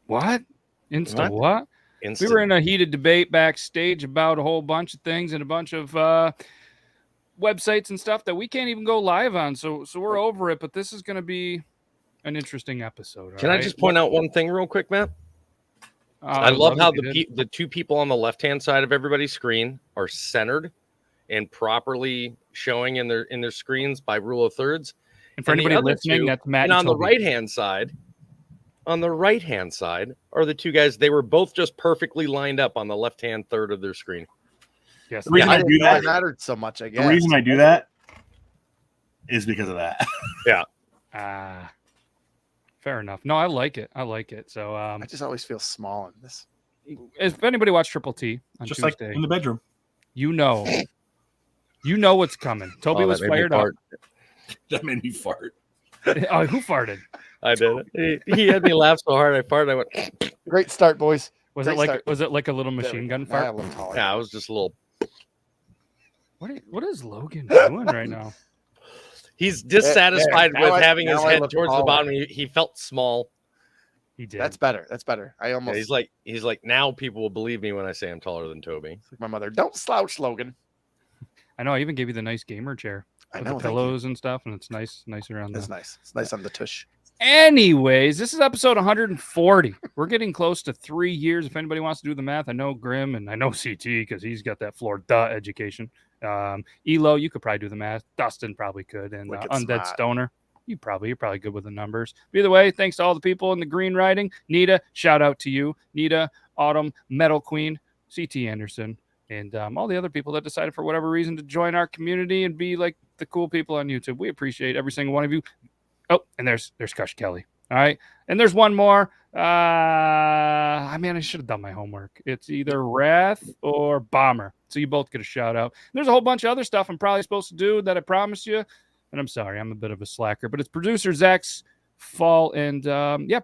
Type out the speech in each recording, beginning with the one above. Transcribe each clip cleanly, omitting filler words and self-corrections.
What? What? Instant. We were in a heated debate backstage about a whole bunch of things and a bunch of websites and stuff that we can't even go live on. So we're over it. But this is going to be an interesting episode. Can I just point out one thing real quick, Matt? I love how the two people on the left-hand side of everybody's screen are centered and properly showing in their screens by rule of thirds. And for anybody listening, that's Matt. And on the right-hand side, are the two guys. They were both just perfectly lined up on the left-hand third of their screen. Yes. The reason I do that mattered so much, I guess. The reason I do that is because of that. Yeah. Fair enough. No, I like it. So I just always feel small in this. If anybody watched Triple T on just Tuesday, like in the bedroom, you know what's coming. Toby was fired up. That made me fart. Oh, who farted? I did. He had me laugh so hard I farted. I went. Great start, boys. Was it like a little machine gun fart? Yeah, it was just a little. What is Logan doing right now? He's dissatisfied with having his head towards the bottom. He felt small. He did. That's better. I almost. Yeah, he's like now people will believe me when I say I'm taller than Toby. It's like my mother. Don't slouch, Logan. I know. I even gave you the nice gamer chair. I know. The pillows and stuff, and it's nice around. It's nice. It's nice on the tush. Anyways, this is episode 140. We're getting close to 3 years. If anybody wants to do the math, I know Grim and I know CT because he's got that Florida education. Elo, you could probably do the math. Dustin probably could, and Undead Stoner, you're probably good with the numbers. But either way, thanks to all the people in the green writing. Nita, shout out to you. Nita, Autumn, Metal Queen, CT Anderson, and all the other people that decided for whatever reason to join our community and be like the cool people on YouTube. We appreciate every single one of you. Oh, and there's Kush Kelly. All right. And there's one more. I should have done my homework. It's either Wrath or Bomber. So you both get a shout out. There's a whole bunch of other stuff I'm probably supposed to do that I promised you. And I'm sorry, I'm a bit of a slacker, but it's producer Zach's fall. And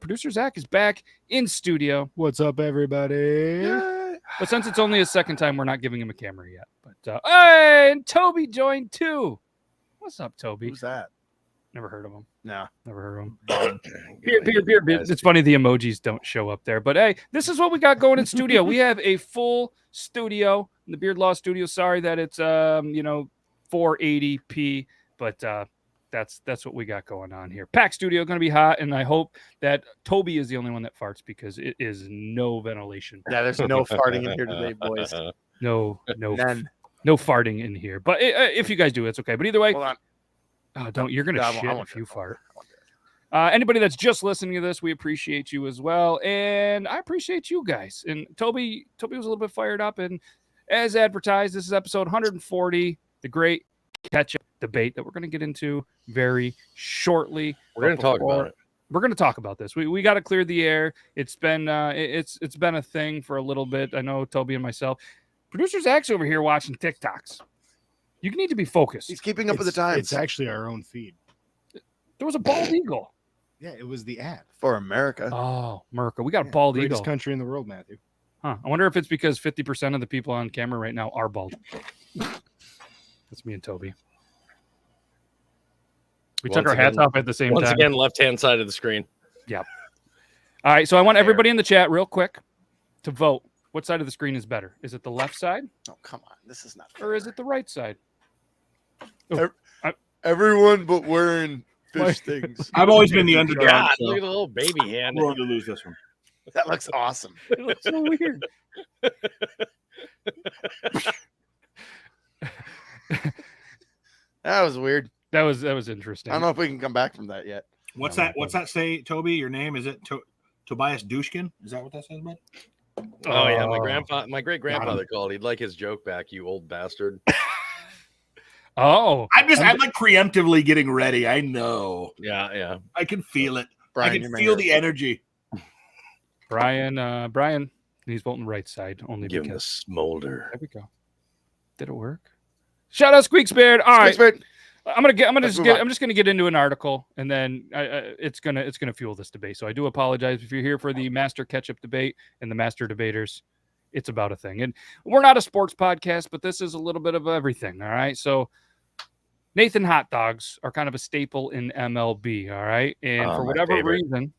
producer Zach is back in studio. What's up, everybody? Yay. But since it's only his second time, we're not giving him a camera yet. But hey, and Toby joined too. What's up, Toby? Who's that? Never heard of him. No. Never heard of him. Beer. It's funny the emojis don't show up there. But hey, this is what we got going in studio. We have a full studio in the Beard Law studio. Sorry that it's 480p, but that's what we got going on here. Pack studio going to be hot, and I hope that Toby is the only one that farts because it is no ventilation. Yeah, there's no farting in here today, boys. No farting in here. But if you guys do, it's okay. But either way, hold on. Oh, you're going to shit if you fart. Anybody that's just listening to this, we appreciate you as well. And I appreciate you guys. And Toby was a little bit fired up. And as advertised, this is episode 140, the great Ketchup debate that we're going to get into very shortly. We're going to talk about it. We're going to talk about this. We got to clear the air. It's been it's been a thing for a little bit. I know Toby and myself. Producer Zach's over here watching TikToks. You need to be focused. He's keeping up with the times. It's actually our own feed. There was a bald eagle. Yeah, it was the ad. For America. Oh, America. We got a bald greatest eagle. Country in the world, Matthew. Huh. I wonder if it's because 50% of the people on camera right now are bald. That's me and Toby. We took our hats off at the same time. Once again, left-hand side of the screen. Yep. All right, so I want everybody in the chat real quick to vote. What side of the screen is better? Is it the left side? Oh, come on. This is not fair. Or is it the right side? Everyone but wearing fish things. I've always been the underdog. God, look at the little baby hand. I'm willing to lose this one. That looks awesome. It looks so weird. That was weird. That was interesting. I don't know if we can come back from that yet. What's that say, Toby? Your name is it Tobias Dushkin? Is that what that says, bud? Oh yeah, my great grandfather called. He'd like his joke back, you old bastard. Oh, I'm like preemptively getting ready. I know. Yeah. I can feel it. Brian, I can feel the energy. Brian, he's voting right side only Give him because the smolder. There we go. Did it work? Shout out Squeak Spirit. All right. Spirit. I'm just gonna get into an article, and then it's gonna fuel this debate. So I do apologize if you're here for the Master Ketchup debate and the Master Debaters. It's about a thing, and we're not a sports podcast, but this is a little bit of everything. All right, so Nathan hot dogs are kind of a staple in MLB. All right, and for whatever reason,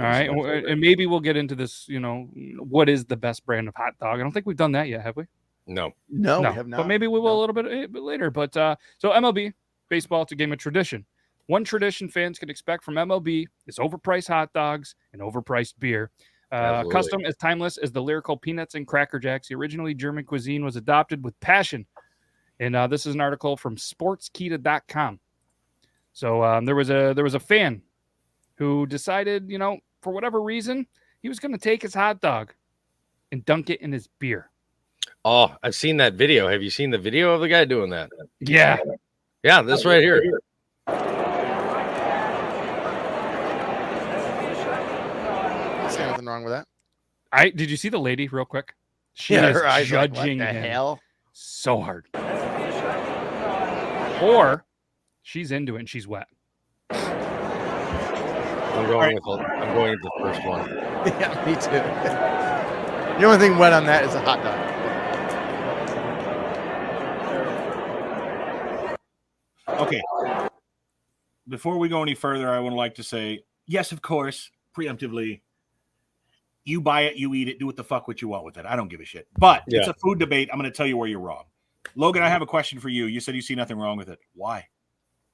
All right, and maybe we'll get into this. What is the best brand of hot dog? I don't think we've done that yet, have we? No, we have not. But maybe we will a little bit later. But so MLB baseball, it's a game of tradition. One tradition fans can expect from MLB is overpriced hot dogs and overpriced beer. Custom as timeless as the lyrical Peanuts and Cracker Jacks. The originally German cuisine was adopted with passion. And this is an article from sportskita.com. So there was a fan who decided, for whatever reason, he was going to take his hot dog and dunk it in his beer. Oh, I've seen that video. Have you seen the video of the guy doing that? Yeah. Yeah, this right here. I see nothing wrong with that. Did you see the lady real quick? She Yeah, is her eyes like, judging what the him hell? so hard. Or she's into it and she's wet. I'm going with the first one. Yeah, me too. The only thing wet on that is a hot dog. Okay. Before we go any further, I would like to say, yes, of course, preemptively, you buy it, you eat it, do what the fuck what you want with it. I don't give a shit. But it's a food debate. I'm going to tell you where you're wrong. Logan, I have a question for you. You said you see nothing wrong with it. Why?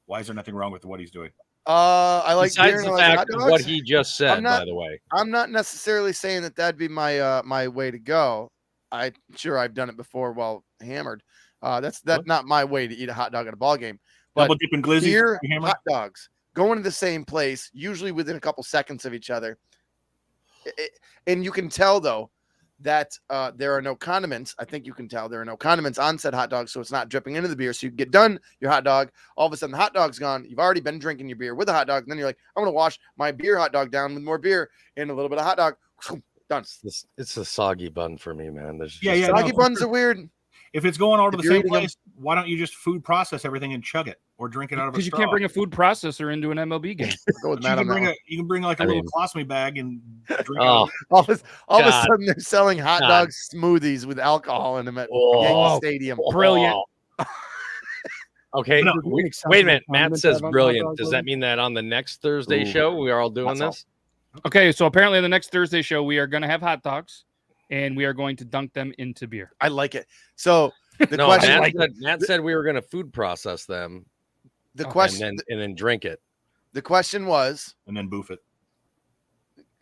Why is there nothing wrong with what he's doing? I like Besides beer the and I like fact hot of dogs. what he just said, by the way. I'm not necessarily saying that that'd be my my way to go. I'm sure I've done it before while hammered. That's not my way to eat a hot dog at a ball game. But Double dipping glizzy, beer, hot dogs, going to the same place, usually within a couple seconds of each other. And you can tell though that there are no condiments. I think you can tell there are no condiments on said hot dog, so it's not dripping into the beer. So you get done your hot dog. All of a sudden, the hot dog's gone. You've already been drinking your beer with a hot dog, and then you're like, I'm gonna wash my beer hot dog down with more beer and a little bit of hot dog. Done. It's a soggy bun for me, man. Soggy buns are weird. If it's going all to the you're same eating place, why don't you just food process everything and chug it or drink it out of a Because you straw? can't bring a food processor into an MLB game. Go with You Matt can on bring that you can bring like a little colostomy bag and drink it. Oh, all of a God. sudden, they're selling hot God. dog smoothies with alcohol in them at Oh. Yankee Stadium. Brilliant. Okay, No, wait a minute. Matt says brilliant. Does that mean that on the next Thursday show we are all doing this? Okay, so apparently the next Thursday show, we are going to have hot dogs, and we are going to dunk them into beer. I like it. So the No, question, Matt said we were going to food process them the question, and then drink it. the question was, and then boof it.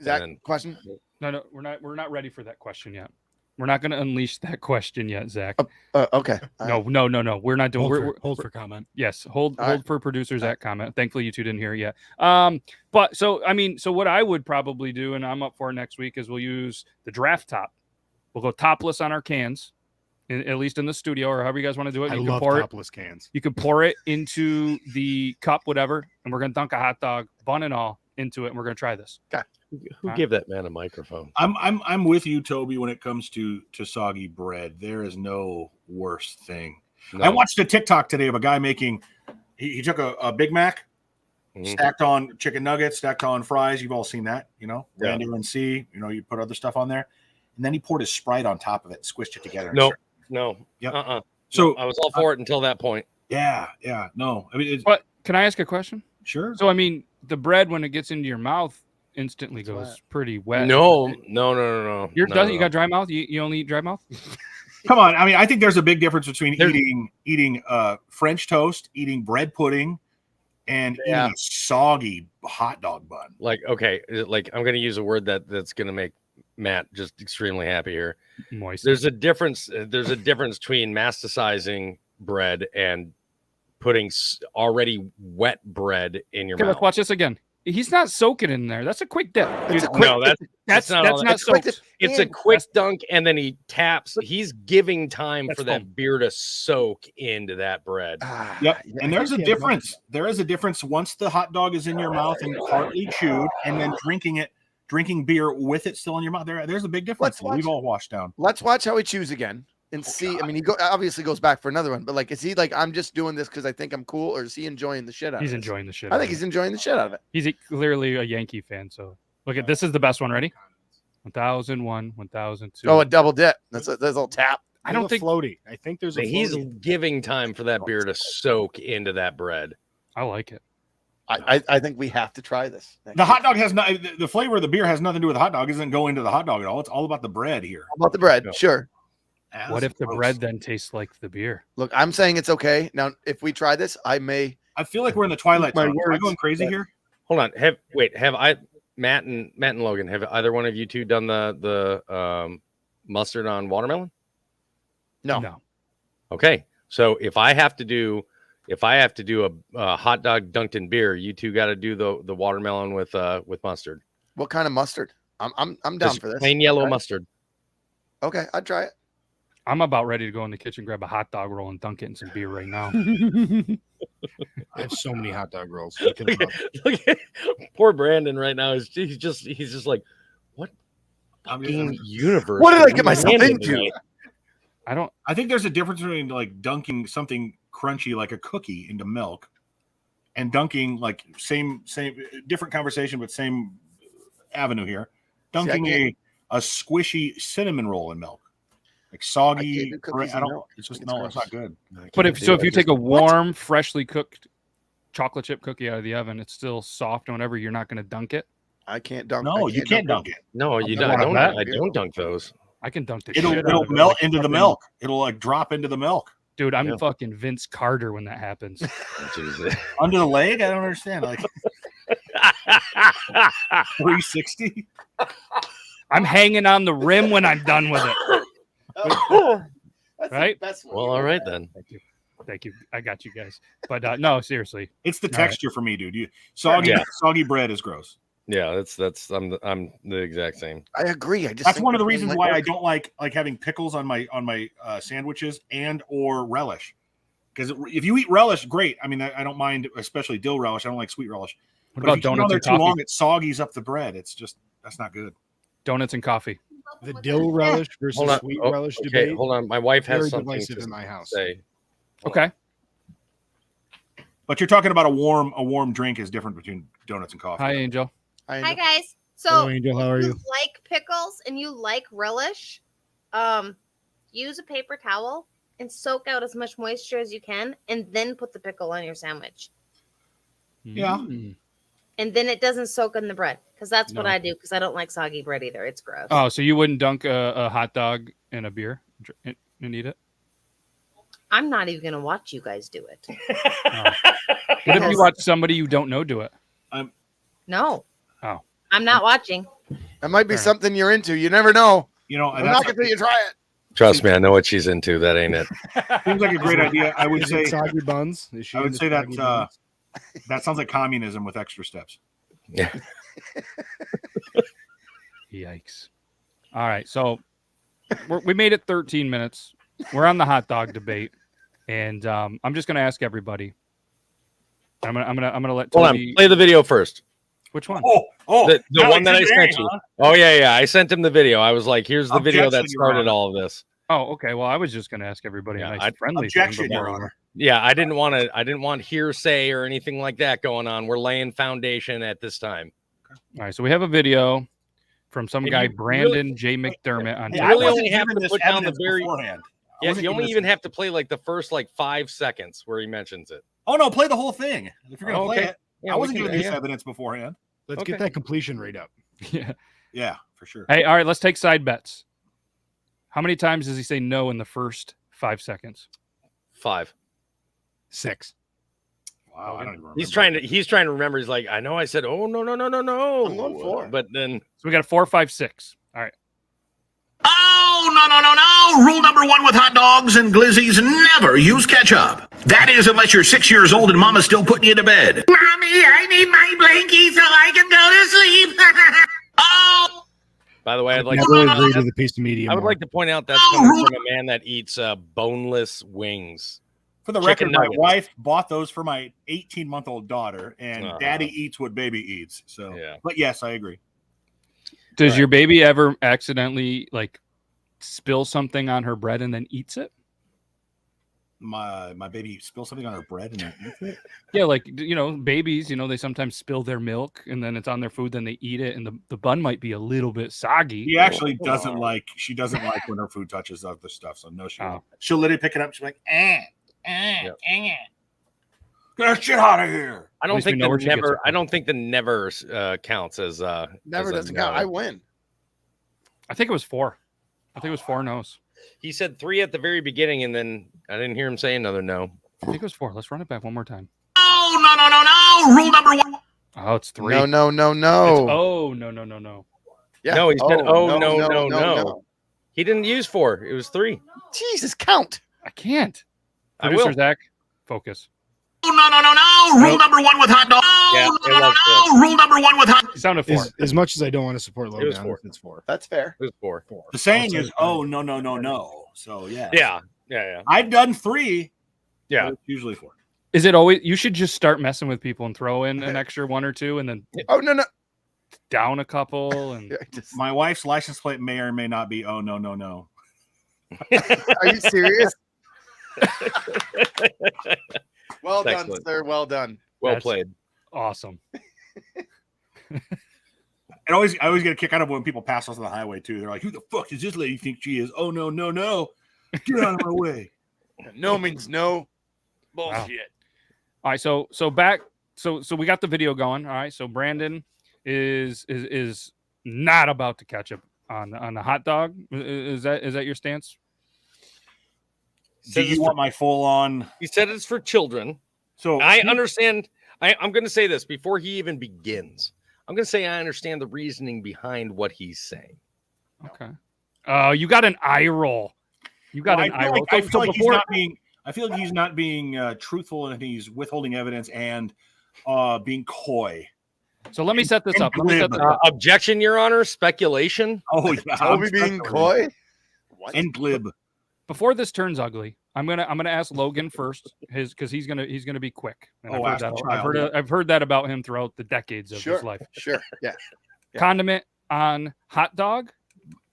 Zach, then- question. No, we're not ready for that question yet. We're not going to unleash that question yet, Zach. Okay. No. We're not doing. Hold for comment. Yes, hold All right. for producers at comment. Thankfully, you two didn't hear it yet. But so what I would probably do, and I'm up for it next week, is we'll use the draft top. We'll go topless on our cans, at least in the studio, or however you guys want to do it. I You can love pour topless cans. You can pour it into the cup, whatever, and we're gonna dunk a hot dog, bun and all, into it, and we're gonna try this. Who gave that man a microphone? I'm with you, Toby, when it comes to soggy bread. There is no worse thing. No. I watched a TikTok today of a guy making. He took a Big Mac, stacked on chicken nuggets, stacked on fries. You've all seen that, Randy and C. You put other stuff on there, and then he poured his Sprite on top of it, and squished it together. No. Yep. So I was all for it until that point. yeah, no. I mean, But can I ask a question? sure. So the bread when it gets into your mouth instantly goes pretty wet. No. You're done. You got dry mouth. You only eat dry mouth. Come on. I mean, I think there's a big difference between eating French toast, eating bread pudding, and eating a soggy hot dog bun. Like, okay, like I'm going to use a word that's going to make Matt just extremely happy here. Moist. There's a difference. There's a difference between masticizing bread and putting already wet bread in your Okay, mouth. let's watch this again. He's not soaking in there. That's a quick dip. That's not soaked. It's a quick dunk, and then he taps. He's giving time for that beer to soak into that bread. Yep. And there's a difference. There is a difference once the hot dog is in your mouth and partly chewed, and then drinking beer with it still in your mouth. There's a big difference. We've all washed down. Let's watch how he chews again and see. God. I mean, he obviously goes back for another one, but like, is he like, I'm just doing this because I think I'm cool, or is he enjoying the shit out of it? He's enjoying the shit. I think he's enjoying the shit out of it. He's clearly a Yankee fan. So look at this is the best one. Ready? 1001, 1002. Oh, a double dip. That's a little tap. I don't think floaty. I think there's a He's floaty. giving time for that beer to soak into that bread. I like it. I think we have to try this. The hot dog has not. The flavor of the beer has nothing to do with the hot dog. It doesn't go into the hot dog at all. It's all about the bread here. About the bread, sure. What if the bread then tastes like the beer? Look, I'm saying it's okay. Now, if we try this, I feel like we're in the twilight zone. Am I words, going crazy here? Hold on. Have Matt and Logan, have either one of you two done the mustard on watermelon? No. Okay. So if I have to do a hot dog dunked in beer, you two got to do the watermelon with mustard. What kind of mustard? I'm down Just for this. plain yellow mustard. Okay, I'd try it. I'm about ready to go in the kitchen, grab a hot dog roll, and dunk it in some beer right now. I have so many hot dog rolls. Look at poor Brandon right now. He's just like, what fucking universe? What did I get myself into? I think there's a difference between like dunking something crunchy like a cookie into milk and dunking like same different conversation, but same avenue here. Dunking a squishy cinnamon roll in milk. Like soggy. It's not good. But if you take a warm, freshly cooked chocolate chip cookie out of the oven, it's still soft. And whenever you're not going to dunk it. I can't dunk. No, you can't dunk it. No, you don't. I don't dunk those. I can dunk the It'll melt into the milk. It'll like drop into the milk. Dude, I'm fucking Vince Carter when that happens. Under the leg? I don't understand. Like 360. I'm hanging on the rim when I'm done with it. Right? Well, all right then. Thank you. I got you guys. But no, seriously. It's the texture for me, dude. Soggy bread is gross. Yeah, that's I'm the exact same. I agree. That's one of the reasons why I don't like having pickles on my sandwiches and or relish. Because if you eat relish, great. I mean, I don't mind, especially dill relish. I don't like sweet relish. What about donuts and coffee? Too long, it soggies up the bread. That's not good. Donuts and coffee. The dill relish versus sweet relish debate. Hold on, my wife has very something divisive to in my house. say. Okay. But you're talking about a warm drink is different between donuts and coffee. Hi, Angel. Hi, guys. So, hello, Angel. How are you? Like pickles and you like relish, use a paper towel and soak out as much moisture as you can, and then put the pickle on your sandwich. Yeah. And then it doesn't soak in the bread, because that's what I do, because I don't like soggy bread either. It's gross. Oh, so you wouldn't dunk a hot dog in a beer and eat it? I'm not even going to watch you guys do it. What if you watch somebody you don't know do it? No. Oh. I'm not watching. That might be something you're into. You never know. I'm not until you try it. Trust me, I know what she's into. That ain't it. Seems like a great idea. I would say soggy buns. I would say that that sounds like communism with extra steps. Yeah. Yikes. All right, so we made it 13 minutes. We're on the hot dog debate, and I'm just going to ask everybody. I'm gonna let Toby... Hold on, play the video first. Which one? The one that I sent you. Oh yeah, I sent him the video. I was like, "Here's the video that started all of this." Oh, okay. Well, I was just going to ask everybody a nice friendly objection, thing. Your Honor. Yeah, I didn't want hearsay or anything like that going on. We're laying foundation at this time. All right, so we have a video from some guy, Brandon J McDermott on. You really only have to put down the very beforehand. Yeah, you only even have to play like the first 5 seconds where he mentions it. Oh no, play the whole thing if you're gonna play it. Yeah, I wasn't giving this evidence beforehand. Let's get that completion rate up. Yeah, for sure. Hey, all right, let's take side bets. How many times does he say no in the first 5 seconds? 5. 6. Wow, I don't even remember. He's trying to remember. He's like, I know I said, oh no. I'm going 4. But then so we got a 4, 5, 6. All right. Oh, no. Rule number 1 with hot dogs and glizzies, never use ketchup. That is, unless you're 6 years old and mama's still putting you to bed. Mommy, I need my blankie so I can go to sleep. Oh! By the way, I'd like to agree to the piece of media. I would like to point out that's coming from a man that eats boneless wings. For the record, my wife bought those for my 18-month-old daughter, and Daddy eats what baby eats. So, but yes, I agree. Does your baby ever accidentally spill something on her bread and then eats it? My baby spills something on her bread and then eats it? Yeah, babies, they sometimes spill their milk and then it's on their food, then they eat it, and the bun might be a little bit soggy. She actually doesn't like when her food touches other stuff. So no, she'll literally pick it up. She's like, Get that shit out of here. I don't think the never. I don't think the never counts as never as doesn't count. I win. I think it was 4. I think it was 4 no's. He said 3 at the very beginning, and then I didn't hear him say another no. I think it was 4. Let's run it back one more time. Oh, no. Rule number 1. Oh, it's 3. No. It's, oh, no. Yeah. No, he said, no. He didn't use 4. It was 3. Jesus, count. I can't. I Producer will. Zach, focus. Oh, no. Rule number 1 with hot dog. Oh, no. Rule number 1 with hot. It sounded 4. As much as I don't want to support Logan, was 4. It's 4. That's fair. It was 4. The saying is, oh, no. So, yeah. Yeah. I've done 3. Yeah. It's usually 4. Is it always? You should just start messing with people and throw in an extra 1 or 2, and then Oh, no. down a couple. And My wife's license plate may or may not be, oh, no. Are you serious? Well That's done, excellent. sir. Well done. Well That's played. awesome. And I always get a kick out of when people pass us on the highway, too. They're like, who the fuck does this lady think she is? Oh, no. Get out of my way. No means no. Wow. Bullshit. All right, so back, so we got the video going. All right, so Brandon is not about to catch up on the hot dog. Is that your stance? Do you want my full on? He said it's for children. So I understand. I'm going to say this before he even begins. I'm going to say I understand the reasoning behind what he's saying. Okay. You got an eye roll. You got an eye roll. I feel like he's not being truthful, and he's withholding evidence and being coy. So let me set this up. Objection, Your Honor. Speculation. Oh yeah, Toby being coy. What? And glib. Before this turns ugly, I'm gonna ask Logan first, because he's gonna be quick. And I've heard that about him throughout the decades of his life. Sure. Yeah. Condiment on hot dog,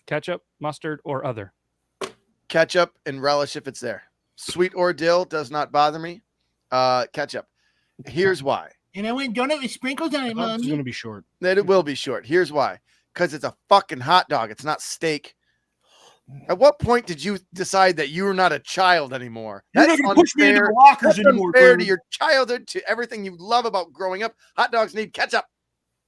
ketchup, mustard, or other. Ketchup and relish if it's there. Sweet or dill does not bother me. Ketchup. Here's why. And I went donut with sprinkles on it, Mom. It's going to be short. That it will be short. Here's why. Because it's a fucking hot dog. It's not steak. At what point did you decide that you were not a child anymore? You're not gonna push me into the lockers anymore, unfair to Bernie. your childhood, to everything you love about growing up. Hot dogs need ketchup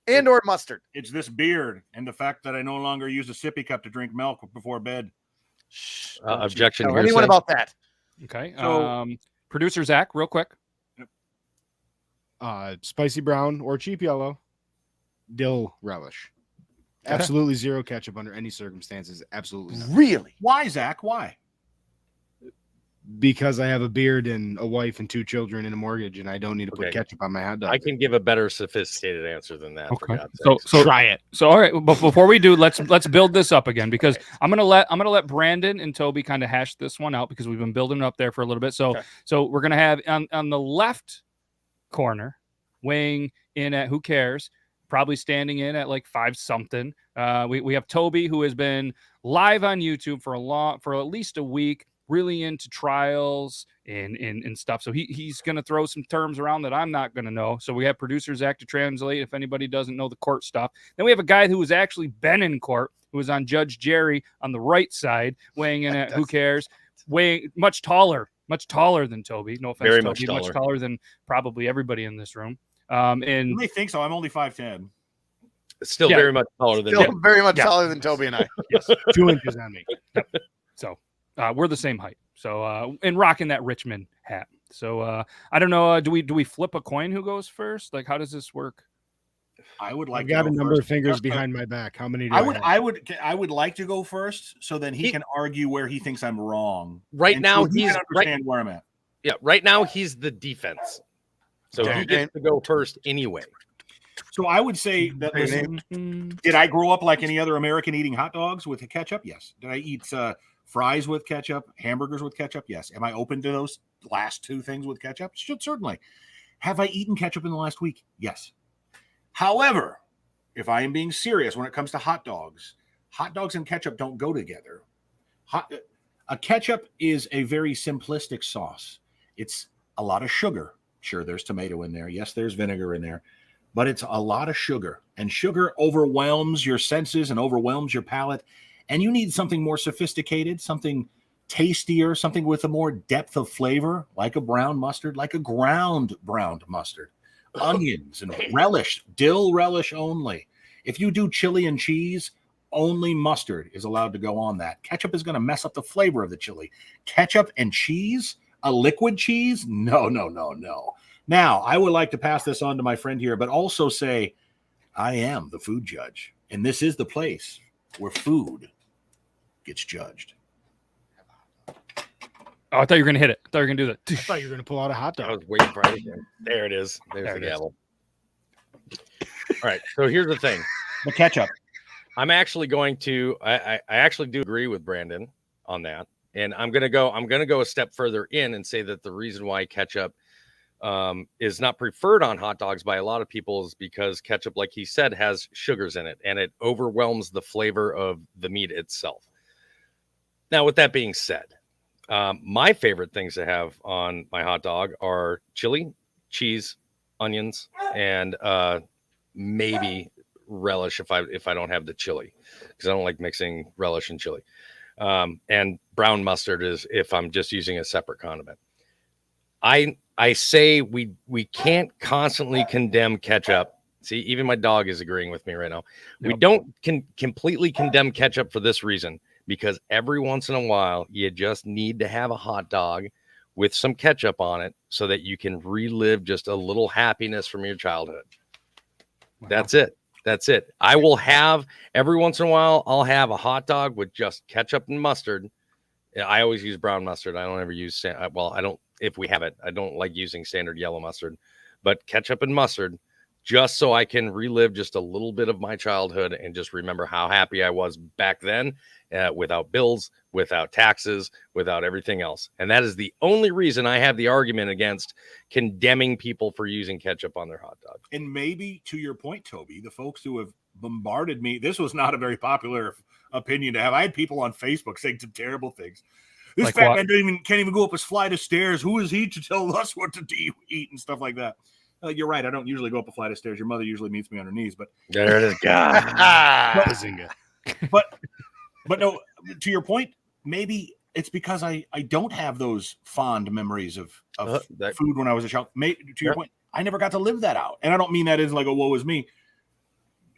and or mustard. It's this beard and the fact that I no longer use a sippy cup to drink milk before bed. Objection. Tell anyone about that. Okay. So- Producer Zach, real quick. Spicy brown or cheap yellow, dill relish. Absolutely zero ketchup under any circumstances. Absolutely not. Really? Why, Zach? Why? Because I have a beard and a wife and 2 children and a mortgage, and I don't need to put Okay. ketchup on my hot dog. I can give a better sophisticated answer than that. For Okay. God's So sakes. try it. So all right, but before we do, let's build this up again, because I'm gonna let Brandon and Toby kind of hash this one out, because we've been building it up there for a little bit. So so we're gonna have on the left corner, weighing in at who cares, probably standing in at like 5 something. We have Toby, who has been live on YouTube for at least a week, really into trials and stuff. So he's going to throw some terms around that I'm not going to know. So we have Producer Zach to translate if anybody doesn't know the court stuff. Then we have a guy who has actually been in court, who was on Judge Jerry on the right side, weighing in at who cares, weighing much taller than Toby. No offense, Very Toby, much much taller than probably everybody in this room. And You may think so. I'm only 5'10". Still Yeah. very much taller than Still me. very much taller than Toby and I. yes, 2 inches on me. so we're the same height. So and rocking that Richmond hat. So I don't know. Do we flip a coin? Who goes first? Like, how does this work? I would like. I've got to a go number first. of fingers behind my back. How many do I have? would like to go first, so then he can argue where he thinks I'm wrong. Right And now, so he he's can understand where I'm at. Yeah, right now he's the defense. So he gets to go first anyway. So I would say that. Listen, did I grow up like any other American eating hot dogs with ketchup? Yes. Did I eat fries with ketchup, hamburgers with ketchup? Yes. Am I open to those last 2 things with ketchup? Certainly. Have I eaten ketchup in the last week? Yes. However, if I am being serious when it comes to hot dogs and ketchup don't go together. A ketchup is a very simplistic sauce. It's a lot of sugar. Sure, there's tomato in there. Yes, there's vinegar in there. But it's a lot of sugar. And sugar overwhelms your senses and overwhelms your palate. And you need something more sophisticated, something tastier, something with a more depth of flavor, like a brown mustard, like a ground brown mustard, onions and relish, dill relish only. If you do chili and cheese, only mustard is allowed to go on that. Ketchup is going to mess up the flavor of the chili. Ketchup and cheese, a liquid cheese? No. Now, I would like to pass this on to my friend here, but also say, I am the food judge, and this is the place where food gets judged. Oh, I thought you were going to hit it. I thought you were going to do that. I thought you were going to pull out a hot I dog. was waiting for it again. There it is. There's the gavel. All right. So here's the thing. The ketchup. I'm actually going to. I actually do agree with Brandon on that, and I'm gonna go a step further in and say that the reason why ketchup is not preferred on hot dogs by a lot of people is because ketchup, like he said, has sugars in it, and it overwhelms the flavor of the meat itself. Now, with that being said, my favorite things to have on my hot dog are chili, cheese, onions, and maybe relish if I don't have the chili, because I don't like mixing relish and chili. And brown mustard is if I'm just using a separate condiment. I say we can't constantly condemn ketchup. See, even my dog is agreeing with me right now. Yep. We don't completely condemn ketchup for this reason, because every once in a while you just need to have a hot dog with some ketchup on it so that you can relive just a little happiness from your childhood. Wow. That's it. I will have every once in a while, I'll have a hot dog with just ketchup and mustard. I always use brown mustard. I don't ever use, I don't, if we have it, I don't like using standard yellow mustard, but ketchup and mustard, just so I can relive just a little bit of my childhood and just remember how happy I was back then, without bills, without taxes, without everything else. And that is the only reason I have the argument against condemning people for using ketchup on their hot dog. And maybe to your point, Toby, the folks who have bombarded me, this was not a very popular opinion to have. I had people on Facebook saying some terrible things. This like fat man can't even go up his flight of stairs. Who is he to tell us what to eat and stuff like that? You're right. I don't usually go up a flight of stairs. Your mother usually meets me on her knees, but there it is. God. but no, to your point, maybe it's because I don't have those fond memories of food when I was a child. Maybe, to your point, I never got to live that out. And I don't mean that as like a woe is me.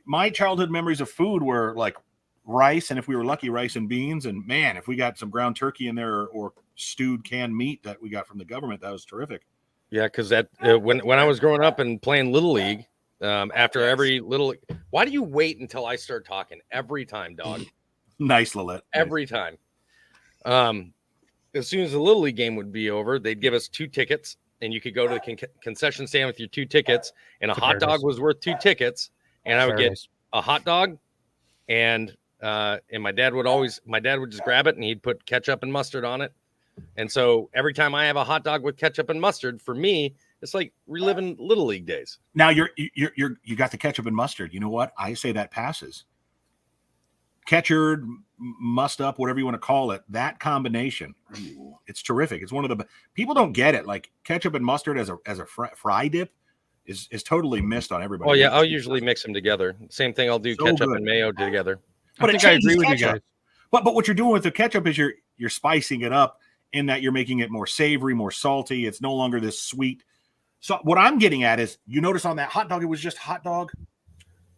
My childhood memories of food were like rice, and if we were lucky, rice and beans. And man, if we got some ground turkey in there or stewed canned meat that we got from the government, that was terrific. Yeah, because that when I was growing up and playing Little League, after every little, why do you wait until I start talking every time, dog? Nice, Lilith. Every time. As soon as the Little League game would be over, they'd give us 2 tickets, and you could go to the concession stand with your 2 tickets, and a hot dog was worth 2 tickets, and I would get a hot dog, and my dad would just grab it, and he'd put ketchup and mustard on it. And so every time I have a hot dog with ketchup and mustard, for me, it's like reliving Little League days. Now you got the ketchup and mustard. You know what? I say that passes. Ketchup, must up, whatever you want to call it, that combination, it's terrific. It's one of the people don't get it. Like ketchup and mustard as a fry dip is totally missed on everybody. Oh yeah, I'll usually mix them together. Same thing. I'll do ketchup and mayo together. But I agree with you guys. But what you're doing with the ketchup is you're spicing it up in that you're making it more savory, more salty. It's no longer this sweet. So what I'm getting at is, you notice on that hot dog, it was just hot dog.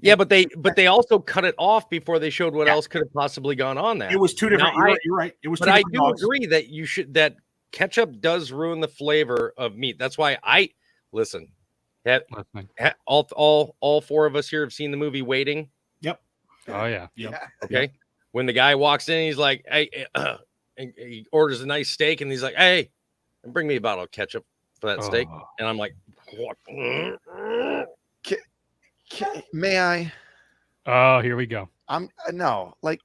Yeah, but they also cut it off before they showed what else could have possibly gone on there. It was 2 different. You're right. It was. But I do agree that ketchup does ruin the flavor of meat. That's why I listen. All 4 of us here have seen the movie Waiting. Yep. Oh yeah. Yep. Okay. Yep. When the guy walks in, he's like, "Hey," and he orders a nice steak, and he's like, "Hey, bring me a bottle of ketchup for that steak." And I'm like, "What?" May I? Oh, here we go. No, like,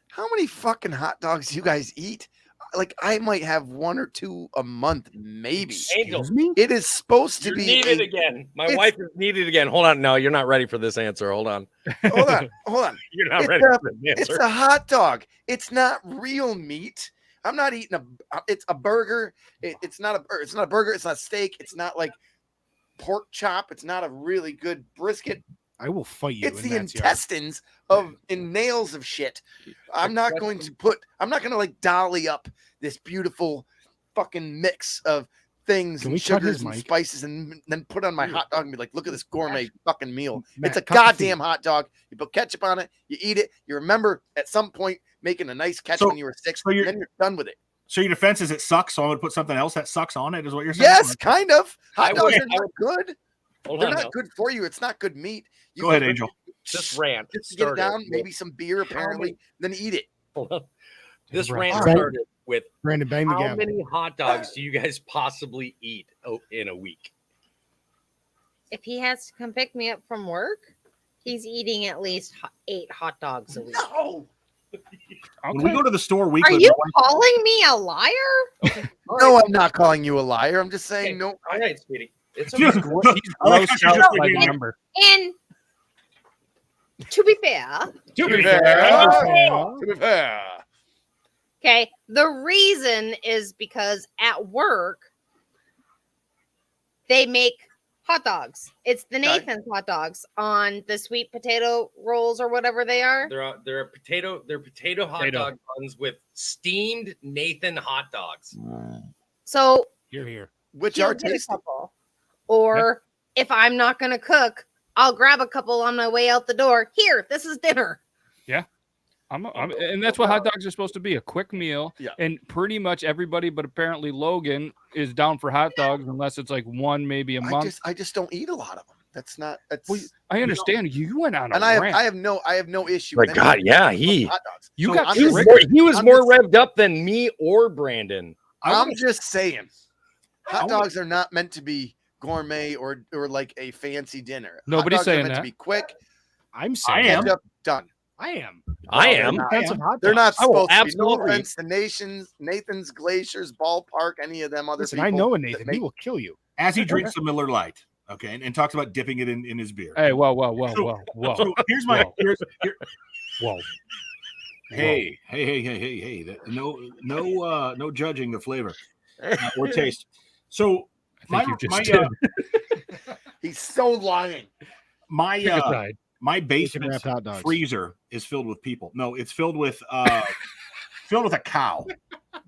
how many fucking hot dogs do you guys eat? Like, I might have 1 or 2 a month, maybe. Angel, it is supposed to be needed again. My wife is needed again. Hold on, no, you're not ready for this answer. Hold on. Hold on. You're not ready for this answer. It's a hot dog. It's not real meat. I'm not eating it's a burger. It's not a burger. It's not steak. It's not like pork chop. It's not a really good brisket. I will fight you. It's the intestines and nails of shit. I'm not going to like dolly up this beautiful fucking mix of things and sugars and spices and then put on my hot dog and be like, look at this gourmet fucking meal. It's a goddamn hot dog. You put ketchup on it, you eat it. You remember at some point making a nice catch when you were 6, and then you're done with it. So your defense is it sucks, so I'm going to put something else that sucks on it, is what you're saying? Yes, kind of. Hot dogs are not good. They're not good for you. It's not good meat. Go ahead, Angel. This rant just get it down, maybe some beer apparently, then eat it. This rant started with Brandon, bang the how many hot dogs do you guys possibly eat in a week? If he has to come pick me up from work, he's eating at least 8 hot dogs a week. No. When we go to the store weekly, are you calling me a liar? No, I'm not calling you a liar. I'm just saying no. All right, sweetie. It's he's grossed out by the number. And to be fair, okay, the reason is because at work they make hot dogs. It's the Nathan's hot dogs on the sweet potato rolls or whatever they are. They're potato hot dog buns with steamed Nathan hot dogs. So you're here, which are tasty. Or if I'm not going to cook, I'll grab a couple on my way out the door. Here, this is dinner. Yeah. And that's what hot dogs are supposed to be, a quick meal. Yeah. And pretty much everybody, but apparently Logan, is down for hot dogs unless it's like one, maybe a month. I just don't eat a lot of them. That's not. That's. Well, I understand. You went on a and rant. I have no issue. My God, yeah, he was more revved up than me or Brandon. I'm just saying, hot dogs are not meant to be gourmet or like a fancy dinner. Nobody's saying that. To be quick. I'm saying ketchup, done. I am. They're not supposed to be. No offense to Nathan's, Glacier's, Ballpark, any of them other people. I know a Nathan. He will kill you. As he drinks the Miller Lite, okay, and talks about dipping it in his beer. Hey, whoa. So here's my whoa. Hey. No judging the flavor or taste. So he's so lying. My basement freezer is filled with people. No, it's filled with a cow.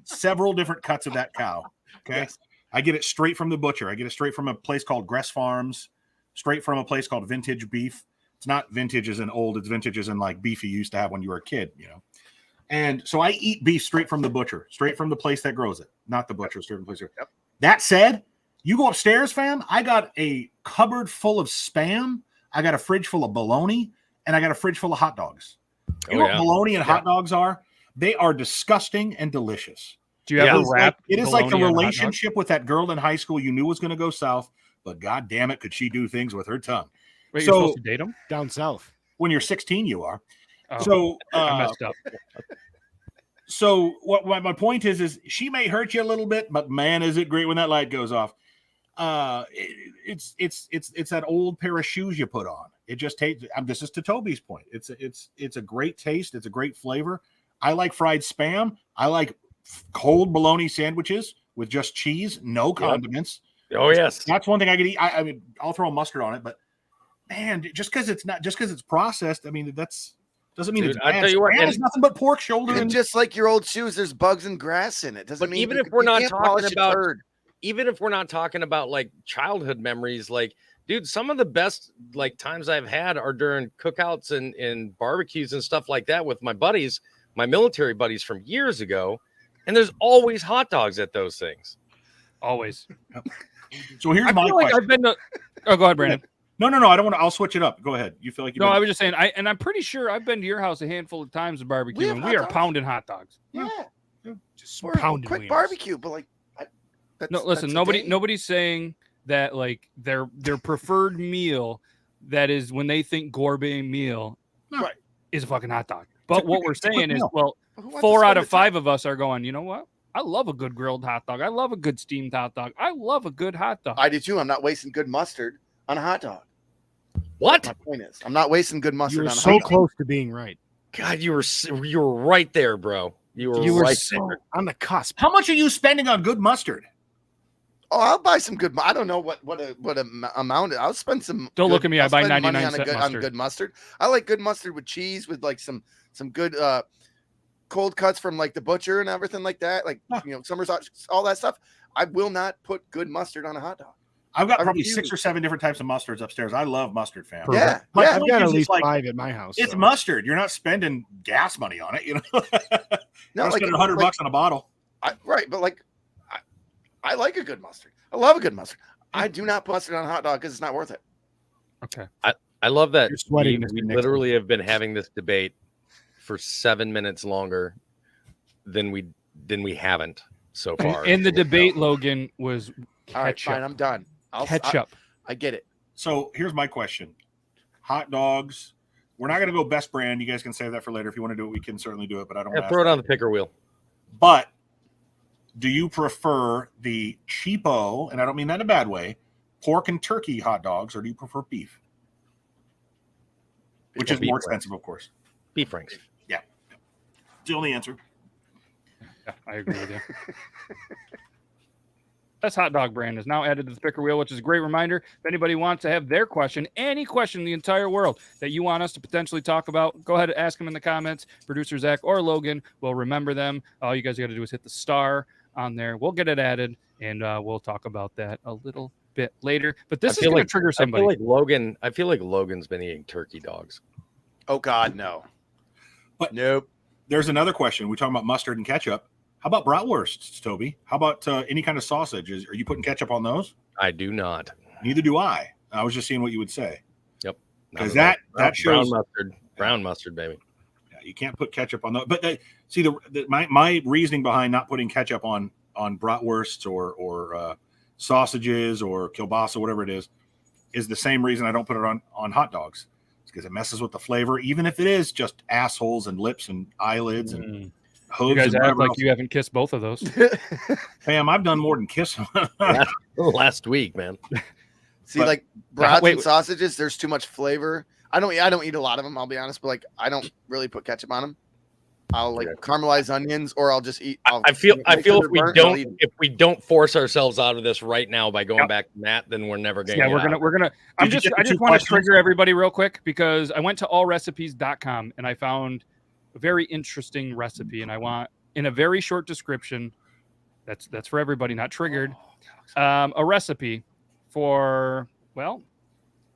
Several different cuts of that cow. Okay. Yes. I get it straight from the butcher. I get it straight from a place called Gress Farms, straight from a place called Vintage Beef. It's not vintage as in old, it's vintage as in like beef you used to have when you were a kid, you know. And so I eat beef straight from the butcher, straight from the place that grows it, not the butcher, straight from the place. Yep. That said, you go upstairs, fam, I got a cupboard full of Spam. I got a fridge full of bologna, and I got a fridge full of hot dogs. You know what bologna and hot dogs are? They are disgusting and delicious. Do you ever wrap? It is like the relationship with that girl in high school you knew was going to go south, but God damn it, could she do things with her tongue? Wait, you're supposed to date them? Down south. When you're 16, you are. Oh, so I messed up. So what my point is she may hurt you a little bit, but man, is it great when that light goes off. It's that old pair of shoes you put on. It just tastes. This is to Toby's point. It's a great taste. It's a great flavor. I like fried Spam. I like cold bologna sandwiches with just cheese, no condiments. Oh yes, that's one thing I could eat. I mean, I'll throw a mustard on it, but man, just because it's processed, I mean doesn't mean it's bad. I tell you what, it's nothing but pork shoulder. And just like your old shoes, there's bugs and grass in it. Doesn't mean even if we're not talking about like childhood memories, like dude, some of the best like times I've had are during cookouts and barbecues and stuff like that with my buddies, my military buddies from years ago. And there's always hot dogs at those things. Always. So here's my question. I've been to... Oh, go ahead, Brandon. No, I don't want to. I'll switch it up. Go ahead. You feel like you? No, I was just saying. I'm pretty sure I've been to your house a handful of times to barbecue, and we are pounding hot dogs. Yeah, just pounding quick barbecue, but like. Listen. Nobody's saying that like their preferred meal, that is when they think gourmet meal, right, is a fucking hot dog. But what we're saying is, well, 4 out of 5 of us are going, you know what? I love a good grilled hot dog. I love a good steamed hot dog. I love a good hot dog. I do too. I'm not wasting good mustard on a hot dog. What? My point is, I'm not wasting good mustard on a hot dog. You're so close to being right. God, you were right there, bro. You were right there. On the cusp. How much are you spending on good mustard? Oh, I'll buy some good. I don't know what amount. I'll spend some. Don't look at me. I buy spend 99 money cent on mustard. good mustard. I like good mustard with cheese, with like some good cold cuts from like the butcher and everything like that. Like summer sauce, all that stuff. I will not put good mustard on a hot dog. I've got probably 6 or 7 different types of mustards upstairs. I love mustard, fam. Yeah, I've got at least 5 at my house. It's mustard. You're not spending gas money on it, No, like spending $100 on a bottle. Right, but like, I like a good mustard. I love a good mustard. I do not put mustard on a hot dog because it's not worth it. Okay. I love that You're sweating. we literally have been having this debate for 7 minutes longer than we haven't so far. And the debate, Logan, was ketchup. All right, fine, I'm done. Ketchup. I get it. So here's my question. Hot dogs. We're not going to go best brand. You guys can save that for later. If you want to do it, we can certainly do it, but I don't throw it on the picker wheel. But do you prefer the cheapo, and I don't mean that in a bad way, pork and turkey hot dogs, or do you prefer beef? Which is more expensive, of course. Beef franks. Yeah. It's the only answer. Yeah, I agree with you. Best hot dog brand is now added to the picker wheel, which is a great reminder. If anybody wants to have their question, any question in the entire world that you want us to potentially talk about, go ahead and ask them in the comments. Producer Zach or Logan will remember them. All you guys got to do is hit the star on there. We'll get it added, and we'll talk about that a little bit later. But this is going to trigger somebody. I feel like Logan's been eating turkey dogs. Oh God, no. But nope. There's another question. We're talking about mustard and ketchup. How about bratwursts, Toby? How about any kind of sausages? Are you putting ketchup on those? I do not. Neither do I. I was just seeing what you would say. Yep. Because that shows brown mustard, baby. Yeah, you can't put ketchup on those. But see, my reasoning behind not putting ketchup on bratwursts or sausages or kielbasa, whatever it is the same reason I don't put it on hot dogs. It's because it messes with the flavor, even if it is just assholes and lips and eyelids and hooves. You guys and act like else. you haven't kissed both of those. Fam, I've done more than kiss them. last week, man. See, like brats and sausages, there's too much flavor. I don't eat a lot of them, I'll be honest, but like I don't really put ketchup on them. I'll like caramelize onions, or I'll just eat. I feel if we don't force ourselves out of this right now by going back to Matt, then we're never going. Yeah, we're gonna. I just want to trigger everybody real quick because I went to allrecipes.com and I found a very interesting recipe, and I want in a very short description. That's for everybody, not triggered. A recipe for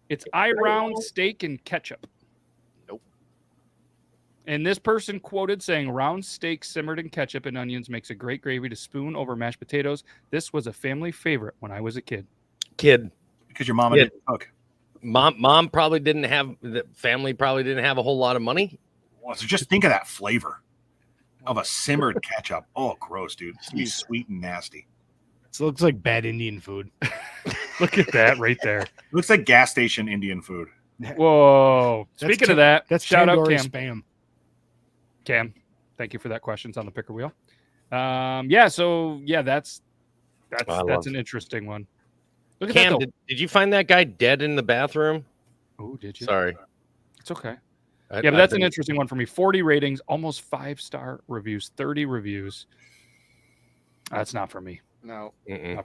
it's round steak and ketchup. And this person quoted saying, round steak simmered in ketchup and onions makes a great gravy to spoon over mashed potatoes. This was a family favorite when I was a kid. Because your mama didn't cook. Mom probably didn't have, the family probably didn't have a whole lot of money. Well, so just think of that flavor of a simmered ketchup. Oh, gross, dude. It's gonna be sweet and nasty. It looks like bad Indian food. Look at that right there. Looks like gas station Indian food. Whoa. Speaking of that, that's shout out Cam. Spam. Cam, thank you for that question. It's on the picker wheel. That's an interesting one. Look at Cam, that, did you find that guy dead in the bathroom? Oh, did you? Sorry. It's okay. But that's an interesting one for me. 40 ratings, almost 5-star reviews, 30 reviews. That's not for me. No.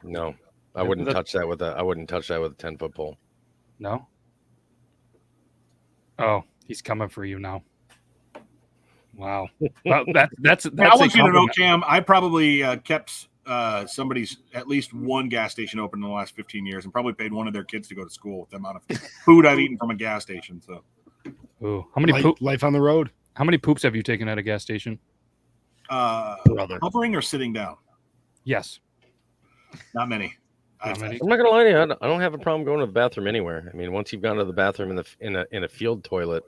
No. I wouldn't touch that with a 10-foot pole. No. Oh, he's coming for you now. Wow. Well, that's I want you to know, Cam, I probably kept somebody's at least one gas station open in the last 15 years and probably paid one of their kids to go to school with the amount of food I've eaten from a gas station. So, ooh, how many life on the road? How many poops have you taken at a gas station? Hovering or sitting down? Yes. Not many. I'm not gonna lie to you. I don't have a problem going to the bathroom anywhere. I mean, once you've gone to the bathroom in a field toilet,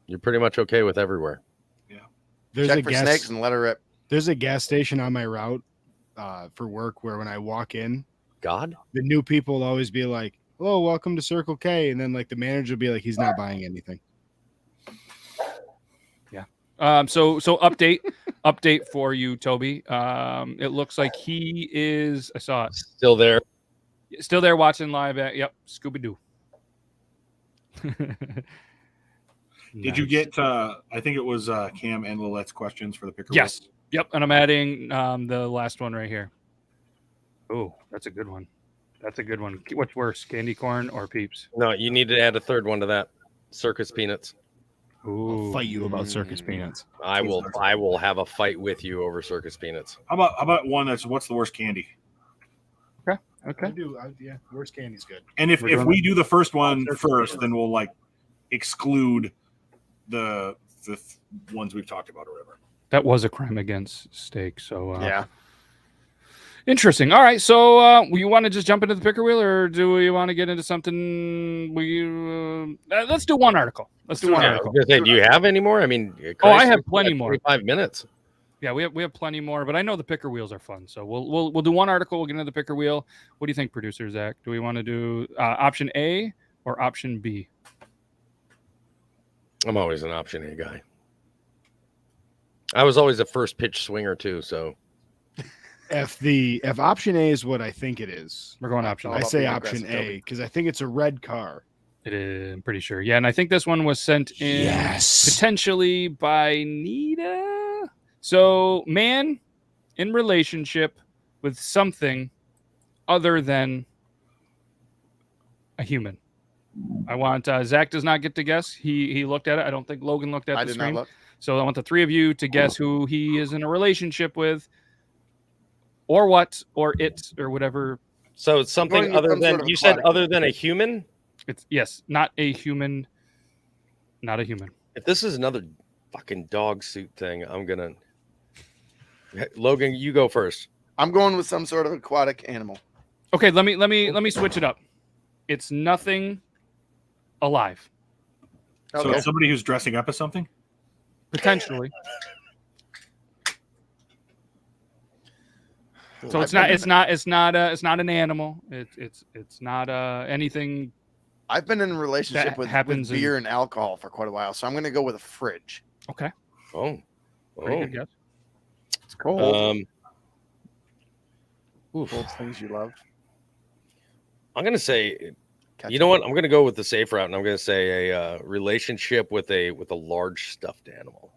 you're pretty much okay with everywhere. Yeah. Check for snakes and let her rip. There's a gas station on my route for work where when I walk in, the new people will always be like, "Hello, welcome to Circle K," and then like the manager will be like, "He's not buying anything." Yeah. So update for you, Toby. It looks like he is. I saw it. Still there watching live at Scooby Doo. Did you get? I think it was Cam and Lilette's questions for the picker. Yes. Yep. And I'm adding the last one right here. Oh, that's a good one. That's a good one. What's worse, candy corn or Peeps? No, you need to add a third one to that. Circus peanuts. Ooh. I'll fight you about circus peanuts. I will have a fight with you over circus peanuts. How about one that's what's the worst candy? Okay. Yeah, worst candy's good. And if we do the first one first, then we'll like exclude the ones we've talked about or whatever. That was a crime against steak. So Yeah. Interesting. All right. So you want to just jump into the picker wheel, or do we want to get into something? Let's do one article. Let's do one article. I was gonna say, do you have any more? I mean, I have plenty more. 25 minutes. Yeah, we have plenty more, but I know the picker wheels are fun. So we'll do one article. We'll get into the picker wheel. What do you think, producer Zach? Do we want to do option A or option B? I'm always an option A guy. I was always a first pitch swinger too. So If option A is what I think it is, We're going option I A. say being option aggressive, A Toby. because I think it's a red car. It is, I'm pretty sure. Yeah, and I think this one was sent in potentially by Nita. So, man in relationship with something other than a human. I want Zach does not get to guess. He looked at it. I don't think Logan looked at I the did not screen. look. So I want the three of you to guess who he is in a relationship with, or what, or it, or whatever. So it's something Going with other some than sort of you said, aquatic other than a human. It's yes, not a human. Not a human. If this is another fucking dog suit thing, I'm gonna. Logan, you go first. I'm going with some sort of aquatic animal. Okay, let me switch it up. It's nothing alive. So Okay. it's somebody who's dressing up as something. Potentially. So it's not an animal. It's not anything. I've been in a relationship That with happens in- beer and alcohol for quite a while, so I'm going to go with a fridge. Okay, Oh, pretty good guess. It's cold. Oof. Cold things you love. I'm gonna say, Ketchup. you know what? I'm gonna go with the safe route, and I'm gonna say a relationship with a large stuffed animal,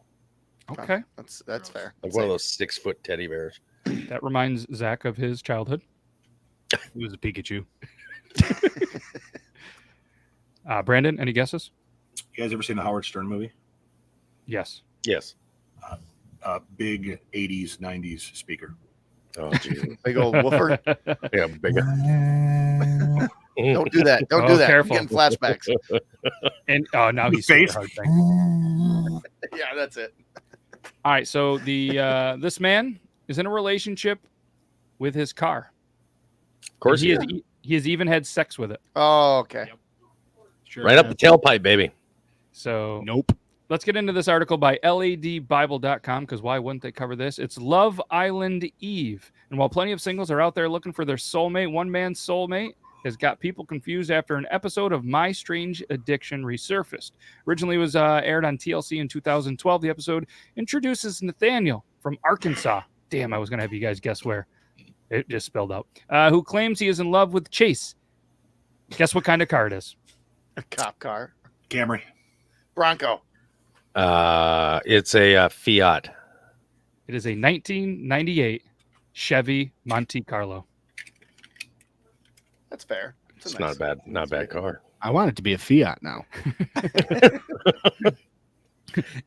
Okay, That's fair. like one of those 6-foot teddy bears. that reminds Zach of his childhood. It was a Pikachu. Brandon, any guesses? You guys ever seen the Howard Stern movie? Yes. Yes. Big 80s, 90s speaker. Oh, Jesus. Big old woofer. Yeah, big. Don't do that. Don't do Oh, that. careful. I'm getting flashbacks. And now The he's saying face? the hard thing. Yeah, that's it. All right, so the this man is in a relationship with his car. Of course, he has even had sex with it. Oh, okay. Sure. right up the tailpipe, baby. So Nope. let's get into this article by ladbible.com, because why wouldn't they cover this? It's Love Island Eve. And while plenty of singles are out there looking for their soulmate, one man's soulmate has got people confused after an episode of My Strange Addiction resurfaced. Originally was aired on TLC in 2012. The episode introduces Nathaniel from Arkansas. Damn, I was going to have you guys guess where. It just spelled out. Who claims he is in love with Chase. Guess what kind of car it is? A cop car. Camry. Bronco. It's a Fiat. It is a 1998 Chevy Monte Carlo. That's fair. It's not a bad car. I want it to be a Fiat now.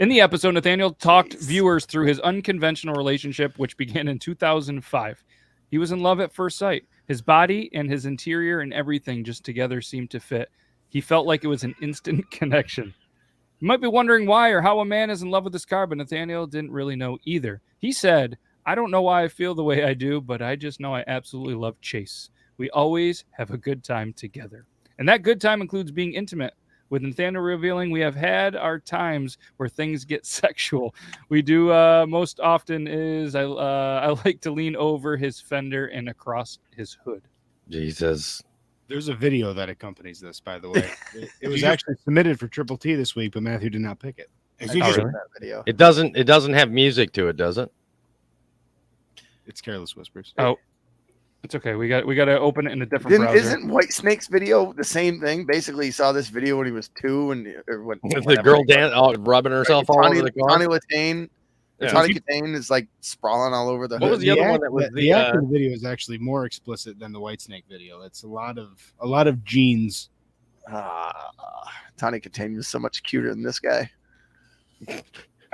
In the episode, Nathaniel talked viewers through his unconventional relationship, which began in 2005. He was in love at first sight. His body and his interior and everything just together seemed to fit. He felt like it was an instant connection. You might be wondering why or how a man is in love with this car, but Nathaniel didn't really know either. He said, "I don't know why I feel the way I do, but I just know I absolutely love Chase. We always have a good time together." And that good time includes being intimate. With Nathaniel revealing, we have had our times where things get sexual. We do most often is I like to lean over his fender and across his hood. Jesus. There's a video that accompanies this, by the way. It was You just- actually submitted for Triple T this week, but Matthew did not pick it. Is I he just, saw really? that video. It doesn't have music to it, does it? It's Careless Whispers. Oh, it's okay. We got to open it in a different browser. Isn't White Snake's video the same thing? Basically, he saw this video when he was 2 and or when The girl rubbing herself all over the car. Tawny Latane. Tawny Katane is like sprawling all over the What hood. was the other one that was the acting video is actually more explicit than the Whitesnake video. It's a lot of genes. Tawny Katane was so much cuter than this guy.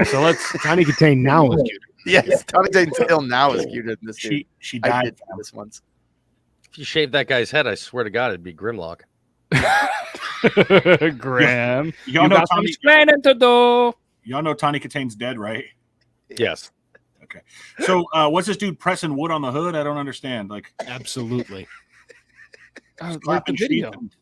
So let's Tawny Katane now is cuter. Yes, Tawny Katane still now is cuter than this dude. She I died. did this once. If you shave that guy's head, I swear to God, it'd be Grimlock. Graham. Y'all know got some Tawny. explaining to do. Y'all know Tawny Katane's dead, right? Yes. Okay. So what's this dude pressing wood on the hood? I don't understand. Like Absolutely. Like the clapping video. sheep and-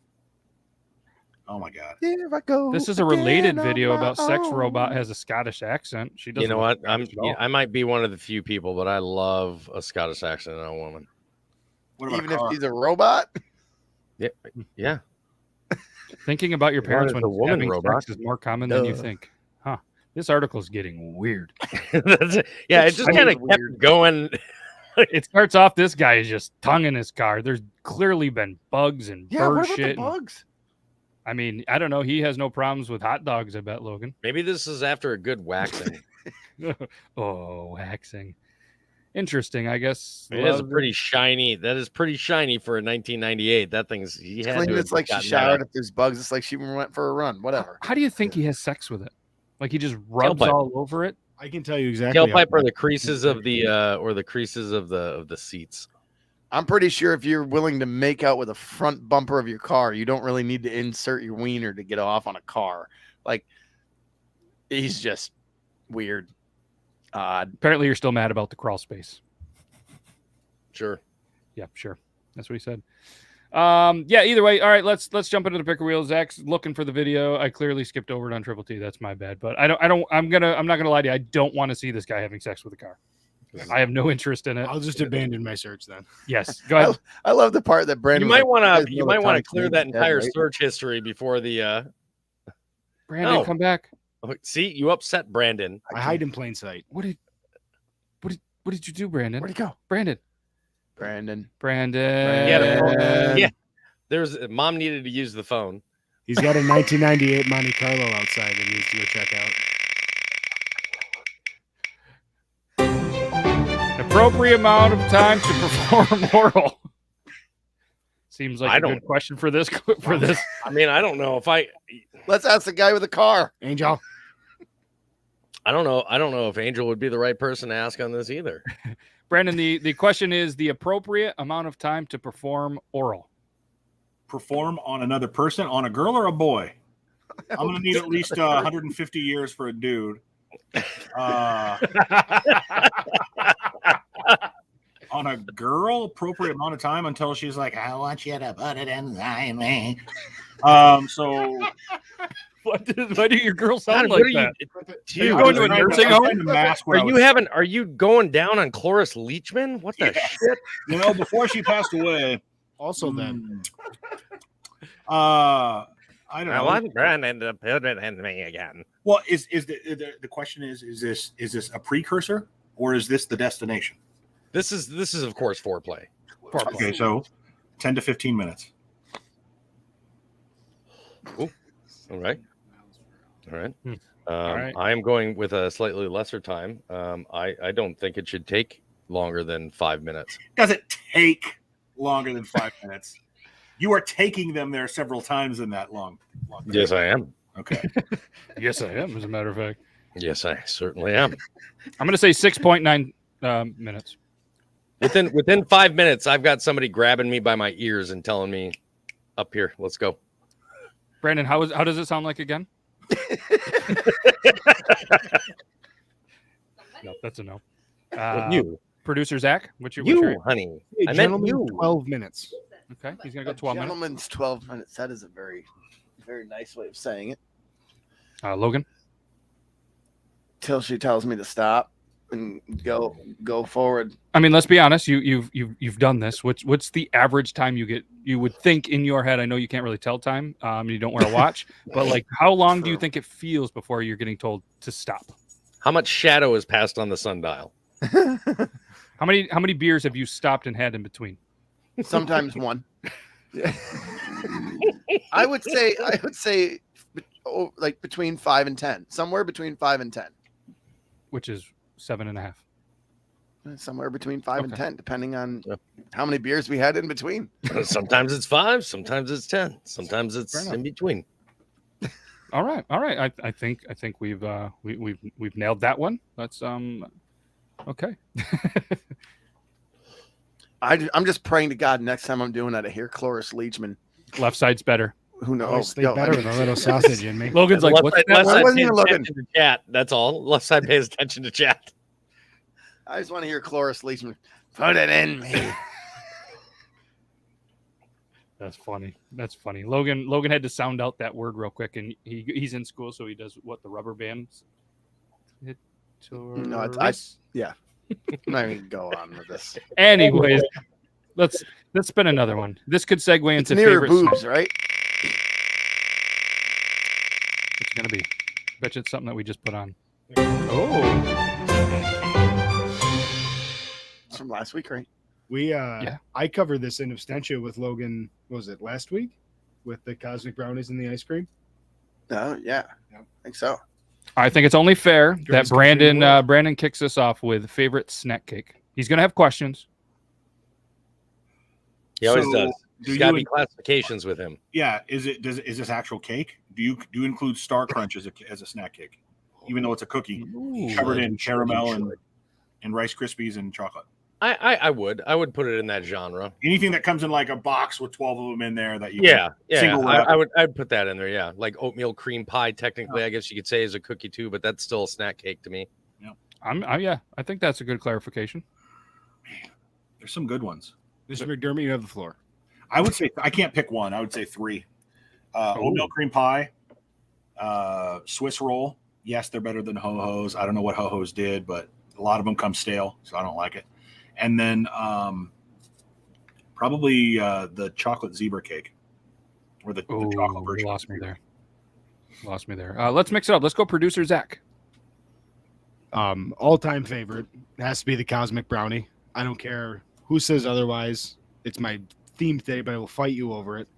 Oh my God. Here I go. This is a related again on video my about sex own. robot has a Scottish accent. She doesn't. You know look what? I'm. Scottish at all. I might be one of the few people, but I love a Scottish accent on a woman. What about Even a if car? he's a robot. Yeah. Thinking about your What parents is when a woman having robot? sex is more common than you Duh. think. Huh. This article's getting weird. That's it. Yeah, it just I mean, kind of kept weird. going. It starts off, this guy is just tonguing his car. There's clearly been bugs and Yeah, bird what about the shit. bugs? I mean, I don't know. He has no problems with hot dogs, I bet, Logan. Maybe this is after a good waxing. Oh, waxing. Interesting, I guess. It is a Love pretty shiny. That is pretty shiny for a 1998. That thing's. He had Clean to it's have like she gotten that showered. up. If there's bugs, it's like she went for a run. Whatever. How do you think he has sex with it? Like he just rubs Tailpipe. all over it? I can tell you exactly. Tailpipe or the creases of the seats. I'm pretty sure if you're willing to make out with a front bumper of your car, you don't really need to insert your wiener to get off on a car. Like, he's just weird, odd. Apparently, you're still mad about the crawl space. Sure. Yeah, sure. That's what he said. Yeah, either way. All right, let's jump into the picker wheel. Zach's looking for the video. I clearly skipped over it on Triple T. That's my bad. But I'm not gonna lie to you. I don't want to see this guy having sex with a car. I have no interest in it. I'll just abandon my search then. Yes, go ahead. I love the part that Brandon. You might was like, want to. "You You guys know might that want Tawny to clear Katane's that dead, entire right?" search history before the. Brandon, No. come back. See, you upset Brandon. I hide in plain sight. What did you do, Brandon? Where'd he go? Brandon. Brandon. Yeah. There's mom needed to use the phone. He's got a 1998 Monte Carlo outside that needs to go check out. Appropriate amount of time to perform oral. Seems like I a good don't- question for this. For this, I mean, I don't know if I. Let's ask the guy with the car. Angel. I don't know. I don't know if Angel would be the right person to ask on this either. Brandon. The question is the appropriate amount of time to perform oral. Perform on another person, on a girl or a boy? I'm gonna need at least 150 years for a dude. On a girl, appropriate amount of time until she's like, I want you to put it inside me. So Why do your girls sound God, like that? Dude, Are you going to a nursing home? Are you going down on Cloris Leachman? What the Yeah. shit? You know, before she passed away. Also, then I don't I know. want Brandon to put it in me again. Well, is the question is this a precursor or is this the destination? This is of course foreplay. Okay, so 10 to 15 minutes. All right. All right. I am going with a slightly lesser time. I don't think it should take longer than 5 minutes. Does it take longer than 5 minutes? You are taking them there several times in that long. Yes, I am. Okay. Yes, I am. As a matter of fact, Yes, I certainly am. I'm going to say 6.9 minutes. Within 5 minutes, I've got somebody grabbing me by my ears and telling me, "Up here, let's go." Brandon, how does it sound like again? No, that's a no. You, Producer Zach, what's your honey. Hey, I meant gentlemen, you. 12 minutes. okay? He's gonna go 12 minutes. Gentleman's 12 minutes. That is a very, very nice way of saying it. Logan, Till she tells me to stop and go forward. I mean, let's be honest. You've done this. What's the average time you get? You would think in your head. I know you can't really tell time. You don't wear a watch, but like, how long do you think it feels before you're getting told to stop? How much shadow is passed on the sundial? How many beers have you stopped and had in between? Sometimes one. I would say like between 5 and 10, somewhere between 5 and 10. Which is 7.5. Somewhere between 5 and 10, depending on how many beers we had in between. Sometimes it's 5, sometimes it's 10, sometimes it's in between. All right. I think we've nailed that one. That's okay. I'm just praying to God next time I'm doing that, I hear Cloris Leachman. Left side's better. Who knows? They better with a little sausage in me. Logan's like, what's that? Left side wasn't pays even Logan. attention to chat. That's all. Left side pays attention to chat. I just want to hear Cloris Leachman. Put it in me. That's funny. Logan had to sound out that word real quick, and he's in school, so he does what the rubber bands. No, yeah. I'm not even gonna go on with this. Anyways, let's spin another one. This could segue It's into near favorite boobs, snack. right? It's gonna be. Bet you it's something that we just put on. Oh. It's from last week, right? I covered this in absentia with Logan. What was it last week with the cosmic brownies and the ice cream? Oh yeah, I think so. I think it's only fair that Greatest country in the world. Brandon kicks us off with favorite snack cake. He's gonna have questions. He always So, does. do There's got to you- be classifications with him. Yeah, is this actual cake? Do you include Star Crunch as a snack cake, even though it's a cookie covered in caramel and Rice Krispies and chocolate? I would put it in that genre. Anything that comes in like a box with 12 of them in there that you Single wrap. I'd put that in there. Yeah, like oatmeal cream pie. Technically, I guess you could say is a cookie too, but that's still a snack cake to me. I think that's a good clarification. There's some good ones. Mr. McDermott, you have the floor. I would say I can't pick one. I would say 3. Oatmeal cream pie, Swiss roll. Yes, they're better than Ho-Ho's. I don't know what Ho-Ho's did, but a lot of them come stale, so I don't like it. And then probably the chocolate zebra cake, or the chocolate version. Lost me there. Let's mix it up. Let's go, producer Zach. All-time favorite has to be the cosmic brownie. I don't care who says otherwise. It's my theme today, but I will fight you over it.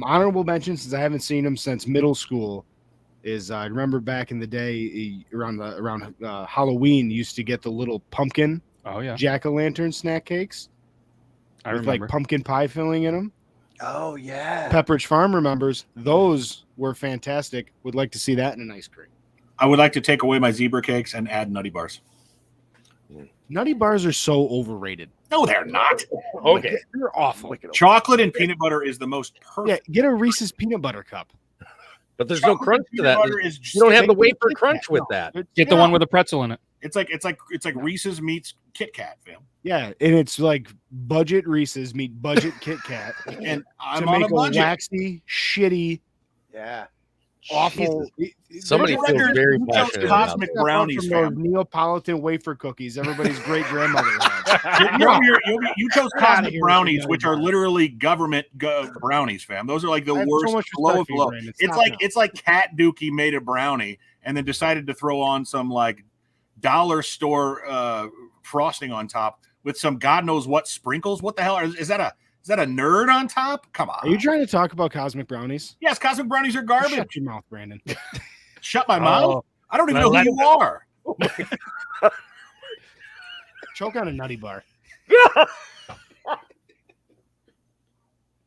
Honorable mention, since I haven't seen him since middle school, is I remember back in the day around Halloween, used to get the little pumpkin jack-o'-lantern snack cakes. I with remember. like pumpkin pie filling in them. Oh yeah. Pepperidge Farm remembers those were fantastic. Would like to see that in an ice cream. I would like to take away my zebra cakes and add nutty bars. Nutty bars are so overrated. No, they're not. Okay, They're awful. Chocolate and peanut butter is the most perfect. Yeah, get a Reese's peanut butter cup. but there's no Chocolate crunch and to peanut that. butter is You don't have the Make it wafer Kit crunch Kat. with No. that. Get the one with a pretzel in it. It's like Reese's meets Kit Kat, fam. Yeah, and it's like budget Reese's meet budget Kit Kat And to I'm on make a budget. waxy, shitty, Yeah. awful. Somebody For the feels record, very you chose passionate about cosmic it. brownies, from those fam. Neapolitan wafer cookies everybody's great grandmother had. You chose Get outta cosmic here brownies, with which your are literally government brownies, fam. Those are like the I have so worst, much low respect of for you, low. Brandon. It's Stop like now. it's like Cat Dookie made a brownie and then decided to throw on some like dollar store frosting on top with some God knows what sprinkles. What the hell is that? Is that a nerd on top? Come on. Are you trying to talk about cosmic brownies? Yes, cosmic brownies are garbage. Shut your mouth, Brandon. Shut my mouth. I don't even know let who you are. Choke on a nutty bar.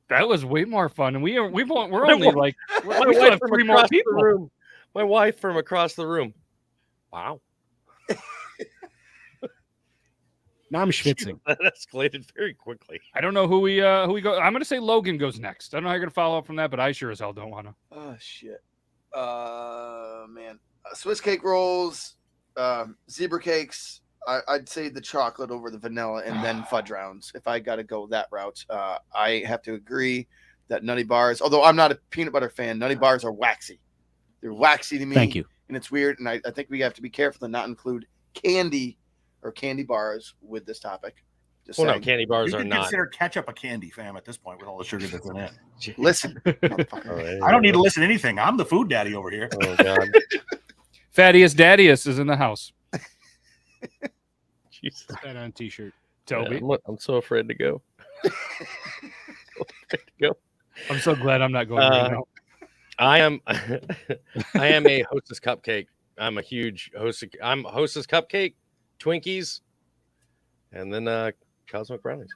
That was way more fun, and we're only like My we still wife have from 3 more across the people. room. My wife from across the room. Wow, Now I'm schwitzing. that escalated very quickly. I don't know who we go. I'm gonna say Logan goes next. I don't know how you're gonna follow up from that, but I sure as hell don't want to. Oh shit. Man. Swiss cake rolls, zebra cakes. I'd say the chocolate over the vanilla, and then fudge rounds. If I got to go that route, I have to agree that nutty bars. Although I'm not a peanut butter fan, nutty bars are waxy. They're waxy to me. Thank you. And it's weird. And I think we have to be careful to not include candy or candy bars with this topic. Just Well, no, saying. candy bars You are can not. consider ketchup a candy, fam, at this point with all the sugar that's in it. Listen, I don't need to listen to anything. I'm the food daddy over here. Oh God, Fattiest Daddiest is in the house. Jesus. Put that on a t-shirt. Toby, I'm so afraid to go. I'm so glad I'm not going right now. I am a Hostess cupcake. I'm a huge Hostess. I'm Hostess cupcake Twinkies, and then cosmic brownies.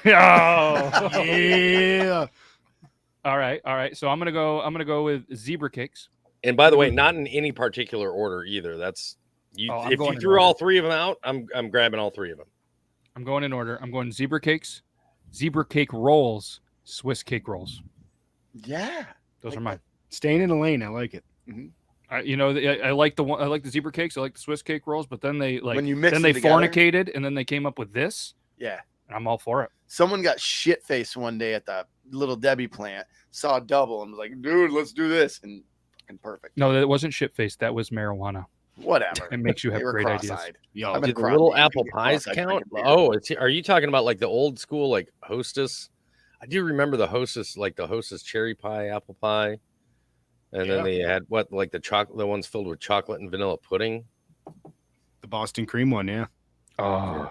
Oh, Yeah. all right. So I'm gonna go with zebra cakes. And by the way, not in any particular order either. That's you. Oh, I'm If going you in threw order. all three of them out, I'm grabbing all three of them. I'm going in order. I'm going zebra cakes, zebra cake rolls, Swiss cake rolls. Yeah. Those are mine. Staying in the lane. I like it. I like the one. I like the zebra cakes. I like the Swiss cake rolls. But then they When you mix then them they together- fornicated, and then they came up with this. Yeah. And I'm all for it. Someone got shit faced one day at the Little Debbie plant, saw a double, and was like, dude, let's do this. And perfect. No, that wasn't shit faced. That was marijuana. Whatever. It makes you have They were great ideas. cross-eyed. Yo, I've been Did the cross- little you apple get pies cross-eyed count? drinking beer. Oh, are you talking about like the old school like Hostess? I do remember the Hostess, like the Hostess cherry pie, apple pie, and then they had like the ones filled with chocolate and vanilla pudding. the Boston cream one. Yeah. Oh.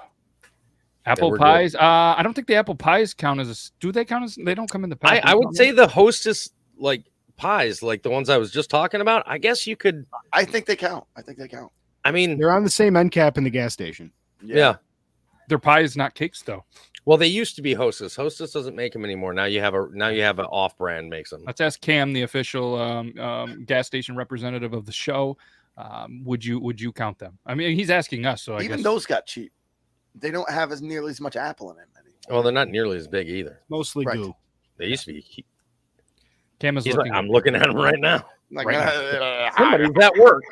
Apple were good. pies. I don't think the apple pies count as do they count as they don't come in the pack. I would say the Hostess like pies, like the ones I was just talking about. I guess you could. I think they count. I mean, They're on the same end cap in the gas station. yeah. they're pies, not cakes, though. Well, they used to be Hostess. Hostess doesn't make them anymore. Now you have an off-brand makes them. Let's ask Cam, the official gas station representative of the show. Would you count them? I mean, he's asking us, so I Even guess those got cheap. They don't have as nearly as much apple in them anymore. Well, they're not nearly as big either. Mostly Right. goo. They used to be. Cam is He's looking. like, I'm looking at them right now. Like, Right Somebody's at work.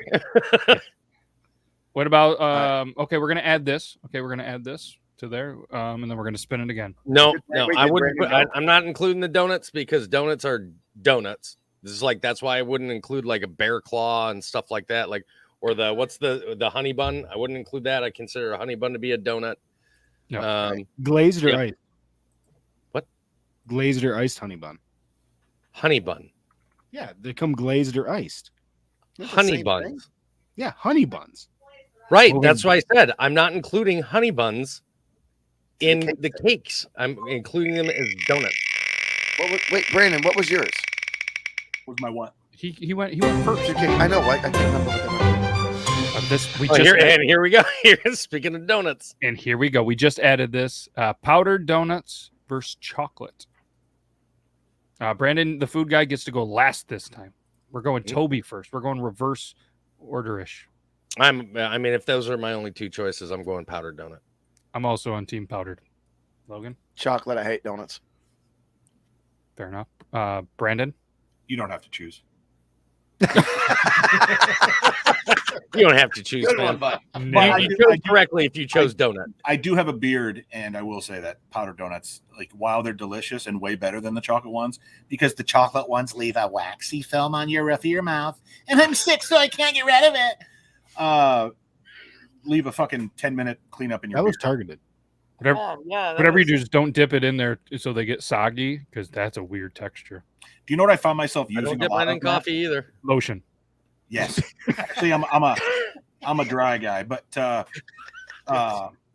What about okay, we're gonna add this. Okay, we're gonna add this to there, and then we're gonna spin it again. No, Wait, I did wouldn't. Brandon go? I'm not including the donuts because donuts are donuts. This is like that's why I wouldn't include like a bear claw and stuff like that. Like or the honey bun. I wouldn't include that. I consider a honey bun to be a donut. No. Glazed or Yeah. iced? What? Glazed or iced honey bun? Honey bun. Yeah, they come glazed or iced. They're the Honey same buns. thing. Yeah, honey buns. Right. Logan. That's why I said I'm not including honey buns in cake the cakes. I'm including them as donuts. Wait, Brandon, what was yours? Was my what? He went first. Your cake? I know. I can't remember what they were. This we Oh, just here we go. Here, speaking of donuts. and here we go. We just added this powdered donuts versus chocolate. Brandon, the food guy, gets to go last this time. We're going Toby first. We're going reverse orderish. I mean, if those are my only two choices, I'm going powdered donut. I'm also on team powdered. Logan, Chocolate. I hate donuts. fair enough. Brandon, You don't have to choose. You don't have to choose. Good man. one, bud. You chose correctly if you chose donut. I do have a beard, and I will say that powdered donuts, like while they're delicious and way better than the chocolate ones, because the chocolate ones leave a waxy film on your roof of your mouth, and I'm sick, so I can't get rid of it. Leave a fucking 10-minute cleanup in your That was beard. targeted. whatever you do, just don't dip it in there so they get soggy, because that's a weird texture. Do you know what I found myself I using don't a dip lot mine of, in Matt? coffee either. Lotion. Yes. Actually, I'm a dry guy, but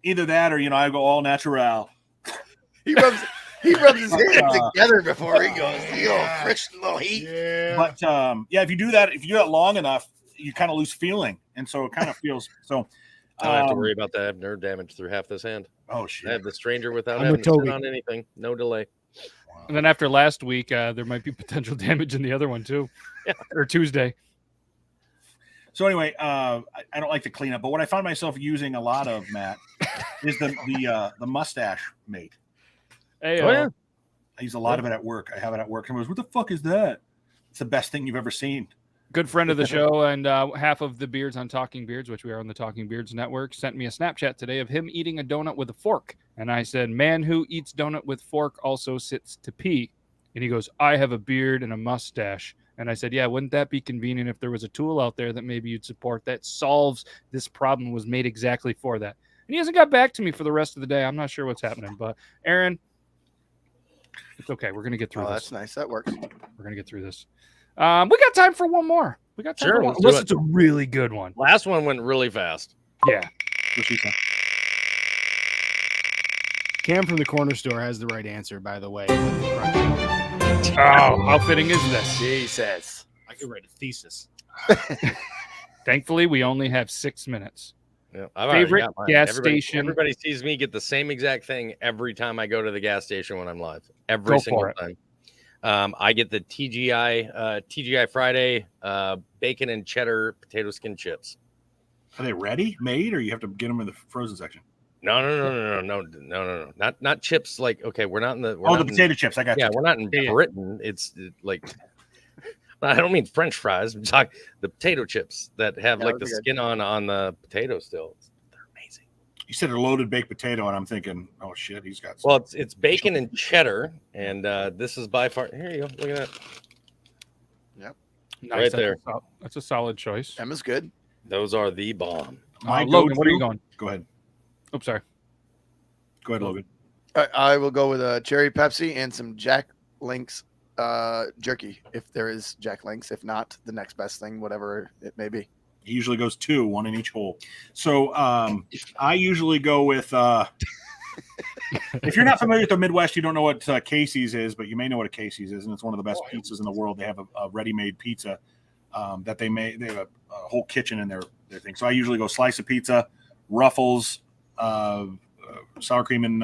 either that or I go all natural. He rubs his hands together before he goes. Friction, little heat. Yeah. But if you do that long enough, you kind of lose feeling, and so it kind of feels so. I don't have to worry about that. I have nerve damage through half this hand. Oh I shit! have the stranger without I'm having with to sit Toby. on anything. No delay. And then after last week, there might be potential damage in the other one too, or Tuesday. So anyway, I don't like to clean up, but what I find myself using a lot of, Matt, is the mustache mate. Hey, Oh, yeah. I use a lot of it at work. I have it at work. Someone goes, "What the fuck is that?" It's the best thing you've ever seen. good friend of the show and half of the beards on Talking Beards, which we are on the Talking Beards network, sent me a Snapchat today of him eating a donut with a fork. And I said, man who eats donut with fork also sits to pee. And he goes, I have a beard and a mustache. And I said, yeah, wouldn't that be convenient if there was a tool out there that maybe you'd support that solves this problem, was made exactly for that? And he hasn't got back to me for the rest of the day. I'm not sure what's happening. But Aaron, it's okay. We're going to get through Oh, this. that's nice. That works. We're going to get through this. We got time for one more. We got time Sure, for one. let's do Unless it. it's a really good one. Last one went really fast. Yeah. What she said. Cam from the corner store has the right answer, by the way. with the crunch. Oh, how fitting is this? Jesus. I could write a thesis. Thankfully, we only have 6 minutes. Yeah, I've already Favorite got mine. gas station. Everybody sees me get the same exact thing every time I go to the gas station when I'm live. Every Go single for it. time. I get the TGI Friday bacon and cheddar potato skin chips. Are they ready made, or you have to get them in the frozen section? No. Not chips. Like, okay, we're not in the. The potato chips. I got you. Yeah, we're not in Britain. It's like, I don't mean French fries. I'm talking the potato chips that have like the skin on the potato still. They're amazing. You said a loaded baked potato, and I'm thinking, oh shit, he's got. Well, it's bacon and cheddar, and this is by far. Here you go. Look at that. Yep. Nice. Right there. That's a solid choice. Emma's good. Those are the bomb. Logan, what are you going? Go ahead. Oops, sorry. Go ahead, Logan. I will go with a cherry Pepsi and some Jack Link's jerky, if there is Jack Link's. If not, the next best thing, whatever it may be. He usually goes 2, 1 in each hole. So I usually go with. If you're not familiar with the Midwest, you don't know what Casey's is, but you may know what a Casey's is, and it's one of the best pizzas in the world. They have a ready-made pizza that they make. They have a whole kitchen in their thing. So I usually go slice of pizza, Ruffles, sour cream and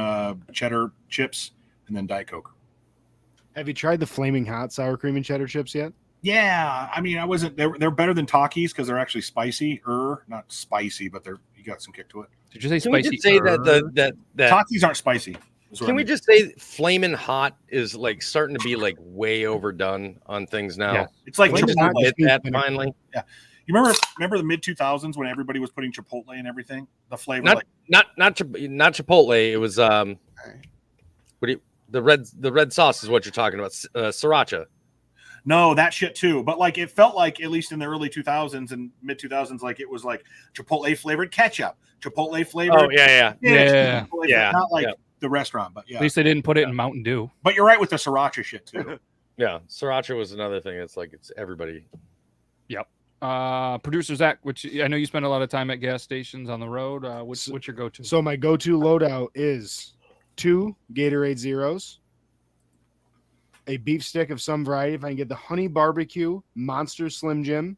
cheddar chips, and then Diet Coke. Have you tried the flaming hot sour cream and cheddar chips yet? Yeah, I mean, I wasn't. They're better than Takis because they're actually spicy. Not spicy, but you got some kick to it. Did you say Can spicy? we just say that Takis aren't spicy? Can we just say flaming hot is like starting to be like way overdone on things now? Yeah. It's like Chipotle. Hit that Chipotle. finally. Yeah. You remember the mid 2000s when everybody was putting Chipotle and everything? The flavor, Not Chipotle. It was the red sauce is what you're talking about. Sriracha. No, that shit too. But like it felt like, at least in the early 2000s and mid 2000s, like it was like Chipotle flavored ketchup, Chipotle flavored. Oh yeah. Not like the restaurant, but yeah. At least they didn't put it in Mountain Dew. But you're right with the sriracha shit too. Yeah, sriracha was another thing. It's like it's everybody. Yep. Producer Zach, which I know you spend a lot of time at gas stations on the road. What's your go-to? So my go-to loadout is 2 Gatorade Zeros, a beef stick of some variety. If I can get the honey barbecue Monster Slim Jim,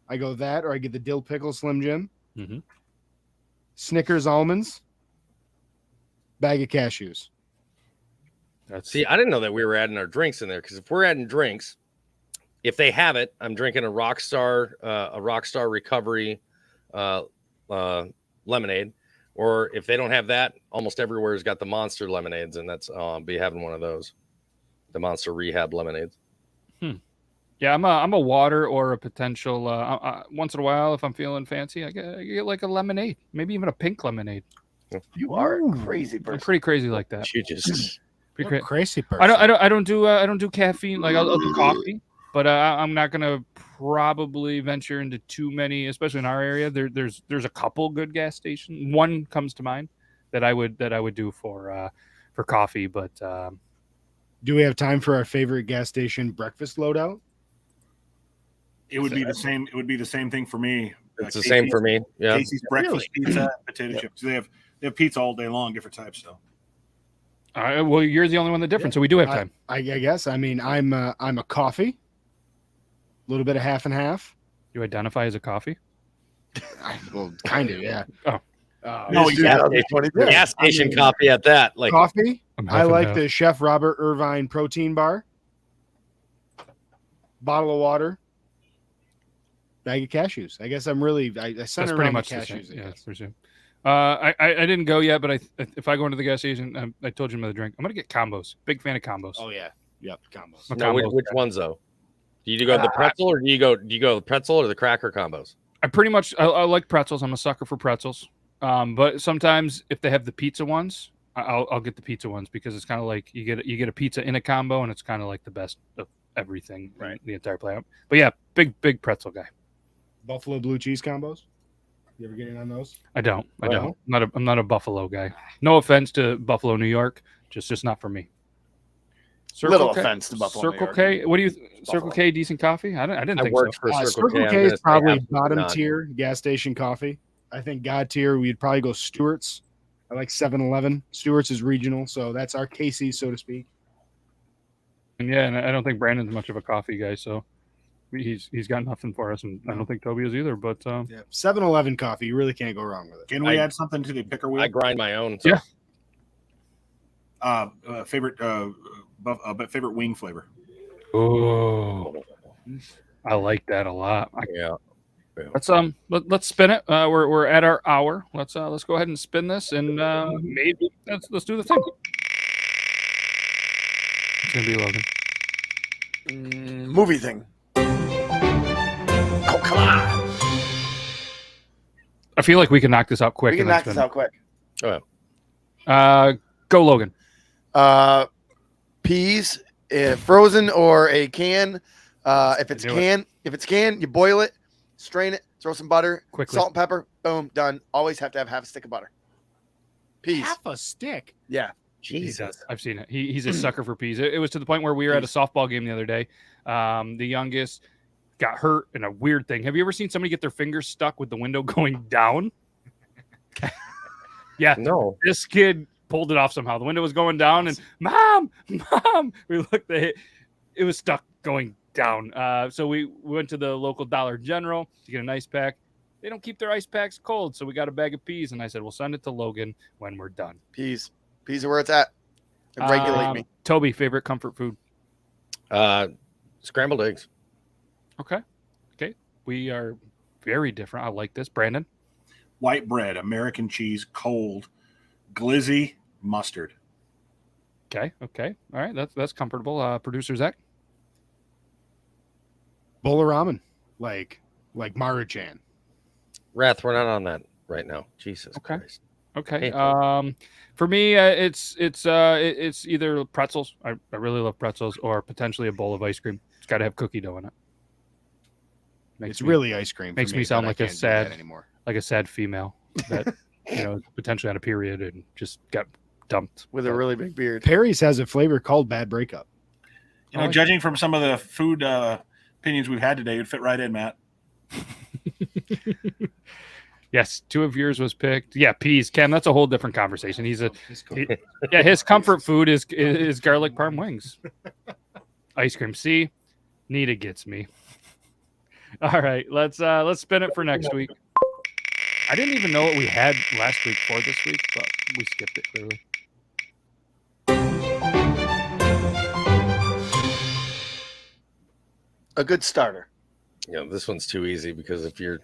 I go that, or I get the dill pickle Slim Jim. Mm-hmm. Snickers almonds, bag of cashews. See, I didn't know that we were adding our drinks in there, because if we're adding drinks, if they have it, I'm drinking a Rockstar Recovery lemonade. Or if they don't have that, almost everywhere has got the Monster lemonades, and that's be having one of those, the Monster Rehab lemonades. Yeah, I'm a water or a potential. Once in a while, if I'm feeling fancy, I get like a lemonade, maybe even a pink lemonade. You are a crazy person. I'm pretty crazy like that. You just Crazy person. I don't do caffeine. Like I'll do coffee, but I'm not gonna probably venture into too many, especially in our area. There's a couple good gas stations. One comes to mind that I would do for coffee, but do we have time for our favorite gas station breakfast loadout? It would be the same. It would be the same thing for me. It's the same for me. Yeah. Casey's breakfast pizza, potato chips. They have pizza all day long, different types though. Well, you're the only one that's different, so we do have time. I guess. I mean, I'm a coffee, a little bit of half and half. You identify as a coffee? Well, kind of, yeah. Oh. No, gas station coffee at that. Like coffee. I like the Chef Robert Irvine protein bar. Bottle of water. Bag of cashews. I guess I'm really I center around the cashews. Yeah, that's pretty soon. I didn't go yet, but if I go into the gas station, I told you I'm gonna drink. I'm gonna get combos. Big fan of combos. Oh yeah, yep, combos. No, which ones though? Do you go the pretzel or do you go the pretzel or the cracker combos? I pretty much I like pretzels. I'm a sucker for pretzels. But sometimes if they have the pizza ones, I'll get the pizza ones because it's kind of like you get a pizza in a combo and it's kind of like the best of everything, right? The entire playout. But yeah, big pretzel guy. Buffalo blue cheese combos. You ever get in on those? I don't. I'm not a Buffalo guy. No offense to Buffalo, New York, just not for me. Little offense to Buffalo, Circle K. What do you? Circle K, decent coffee? I didn't think so. For Circle K is probably bottom tier gas station coffee. I think God tier, we'd probably go Stewart's. I like 7-Eleven. Stewart's is regional, so that's our Casey's, so to speak. And yeah, and I don't think Brandon's much of a coffee guy, so he's got nothing for us, and I don't think Toby is either. But 7-Eleven coffee, you really can't go wrong with it. Can we add something to the picker wheel? I grind my own. So. Yeah. Favorite wing flavor. Oh, I like that a lot. Yeah. Let's spin it. We're at our hour. Let's go ahead and spin this, and maybe let's do the thing. It's gonna be Logan. Movie thing. Oh, come on. I feel like we can knock this out quick. We can knock this out quick. Oh, yeah. Go Logan. Peas, frozen or a can. If it's can, you boil it, strain it, throw some butter, Quickly. salt and pepper. Boom, done. Always have to have half a stick of butter. Peas. Half a stick. Yeah. Jesus. I've seen it. He's a sucker for peas. It was to the point where we were at a softball game the other day. The youngest got hurt in a weird thing. Have you ever seen somebody get their fingers stuck with the window going down? Yeah. No. This kid pulled it off somehow. The window was going down, and mom, we looked at it. It was stuck going down. So we went to the local Dollar General to get an ice pack. They don't keep their ice packs cold, so we got a bag of peas, and I said, we'll send it to Logan when we're done. Peas are where it's at. And regulate me. Toby, favorite comfort food? Scrambled eggs. Okay. We are very different. I like this. Brandon? White bread, American cheese, cold, glizzy, mustard. Okay. All right. That's comfortable. Producer Zach? Bowl of ramen, like Maruchan. Wrath, we're not on that right now. Jesus Okay. Christ. Okay. For me, it's either pretzels. I really love pretzels, or potentially a bowl of ice cream. It's got to have cookie dough in it. It's really ice cream. Makes me sound like a sad female that potentially on a period and just got dumped with a really big beard. Perry's has a flavor called Bad Breakup. Judging from some of the food opinions we've had today, it would fit right in, Matt. Yes, 2 of yours was picked. Yeah, peas. Cam, that's a whole different conversation. His comfort food is garlic parm wings. Ice cream. See, Nita gets me. All right, let's spin it for next week. I didn't even know what we had last week for this week, but we skipped it clearly. A good starter. This one's too easy because if you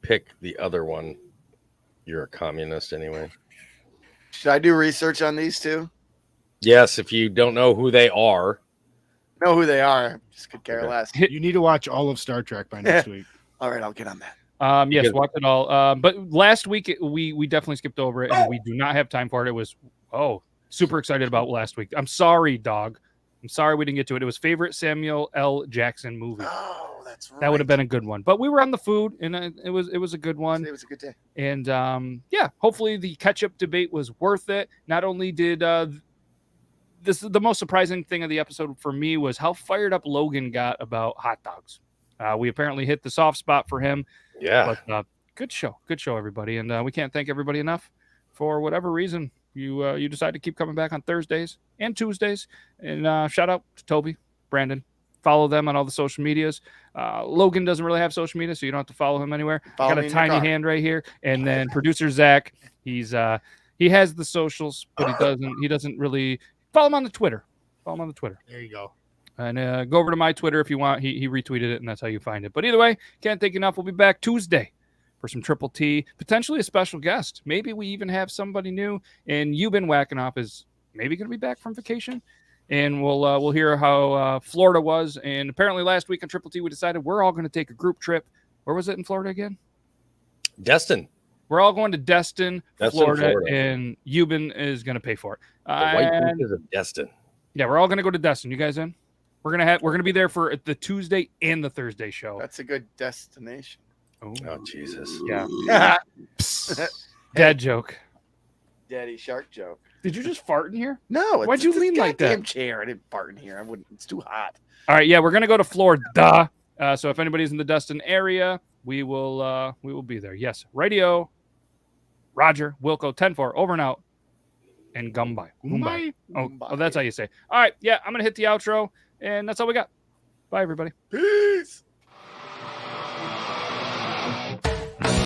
pick the other one, you're a communist anyway. Should I do research on these two? Yes, if you don't know who they are. Know who they are. Just could care less. You need to watch all of Star Trek by next week. All right, I'll get on that. Yes, watch it all. But last week we definitely skipped over it, and we do not have time for it. It was super excited about last week. I'm sorry, dog. I'm sorry we didn't get to it. It was favorite Samuel L. Jackson movie. Oh, that's right. That would have been a good one. But we were on the food, and it was a good one. It was a good day. And hopefully the ketchup debate was worth it. Not only did this is the most surprising thing of the episode for me was how fired up Logan got about hot dogs. We apparently hit the soft spot for him. Yeah. But good show, everybody. And we can't thank everybody enough for whatever decided you decide to keep coming back on Thursdays and Tuesdays. And shout out to Toby, Brandon. Follow them on all the social medias. Logan doesn't really have social media, so you don't have to follow him anywhere. Got a tiny hand right here. And then producer Zach, he has the socials, but he doesn't really follow him on the Twitter. There you go. And go over to my Twitter if you want. He retweeted it, and that's how you find it. But either way, can't thank you enough. We'll be back Tuesday for some Triple T, potentially a special guest. Maybe we even have somebody new. And you've been whacking off is maybe going to be back from vacation. And we'll hear how Florida was. And apparently last week on Triple T, we decided we're all going to take a group trip. Where was it in Florida again? Destin. We're all going to Destin, Florida, and Euban is going to pay for it. The White Beaches of Destin. Yeah, we're all going to go to Destin. You guys in? We're gonna be there for the Tuesday and the Thursday show. That's a good destination. Oh Jesus! Yeah. Dad joke. Daddy shark joke. Did you just fart in here? No. Why'd you lean like that? Damn chair. I didn't fart in here. I wouldn't. It's too hot. All right. Yeah, we're gonna go to Florida. So if anybody's in the Destin area, we will be there. Yes. Radio. Roger. Wilco 10-4 over and out. And Gumbai. Oh, that's how you say. All right. Yeah, I'm gonna hit the outro. And that's all we got. Bye, everybody. Peace.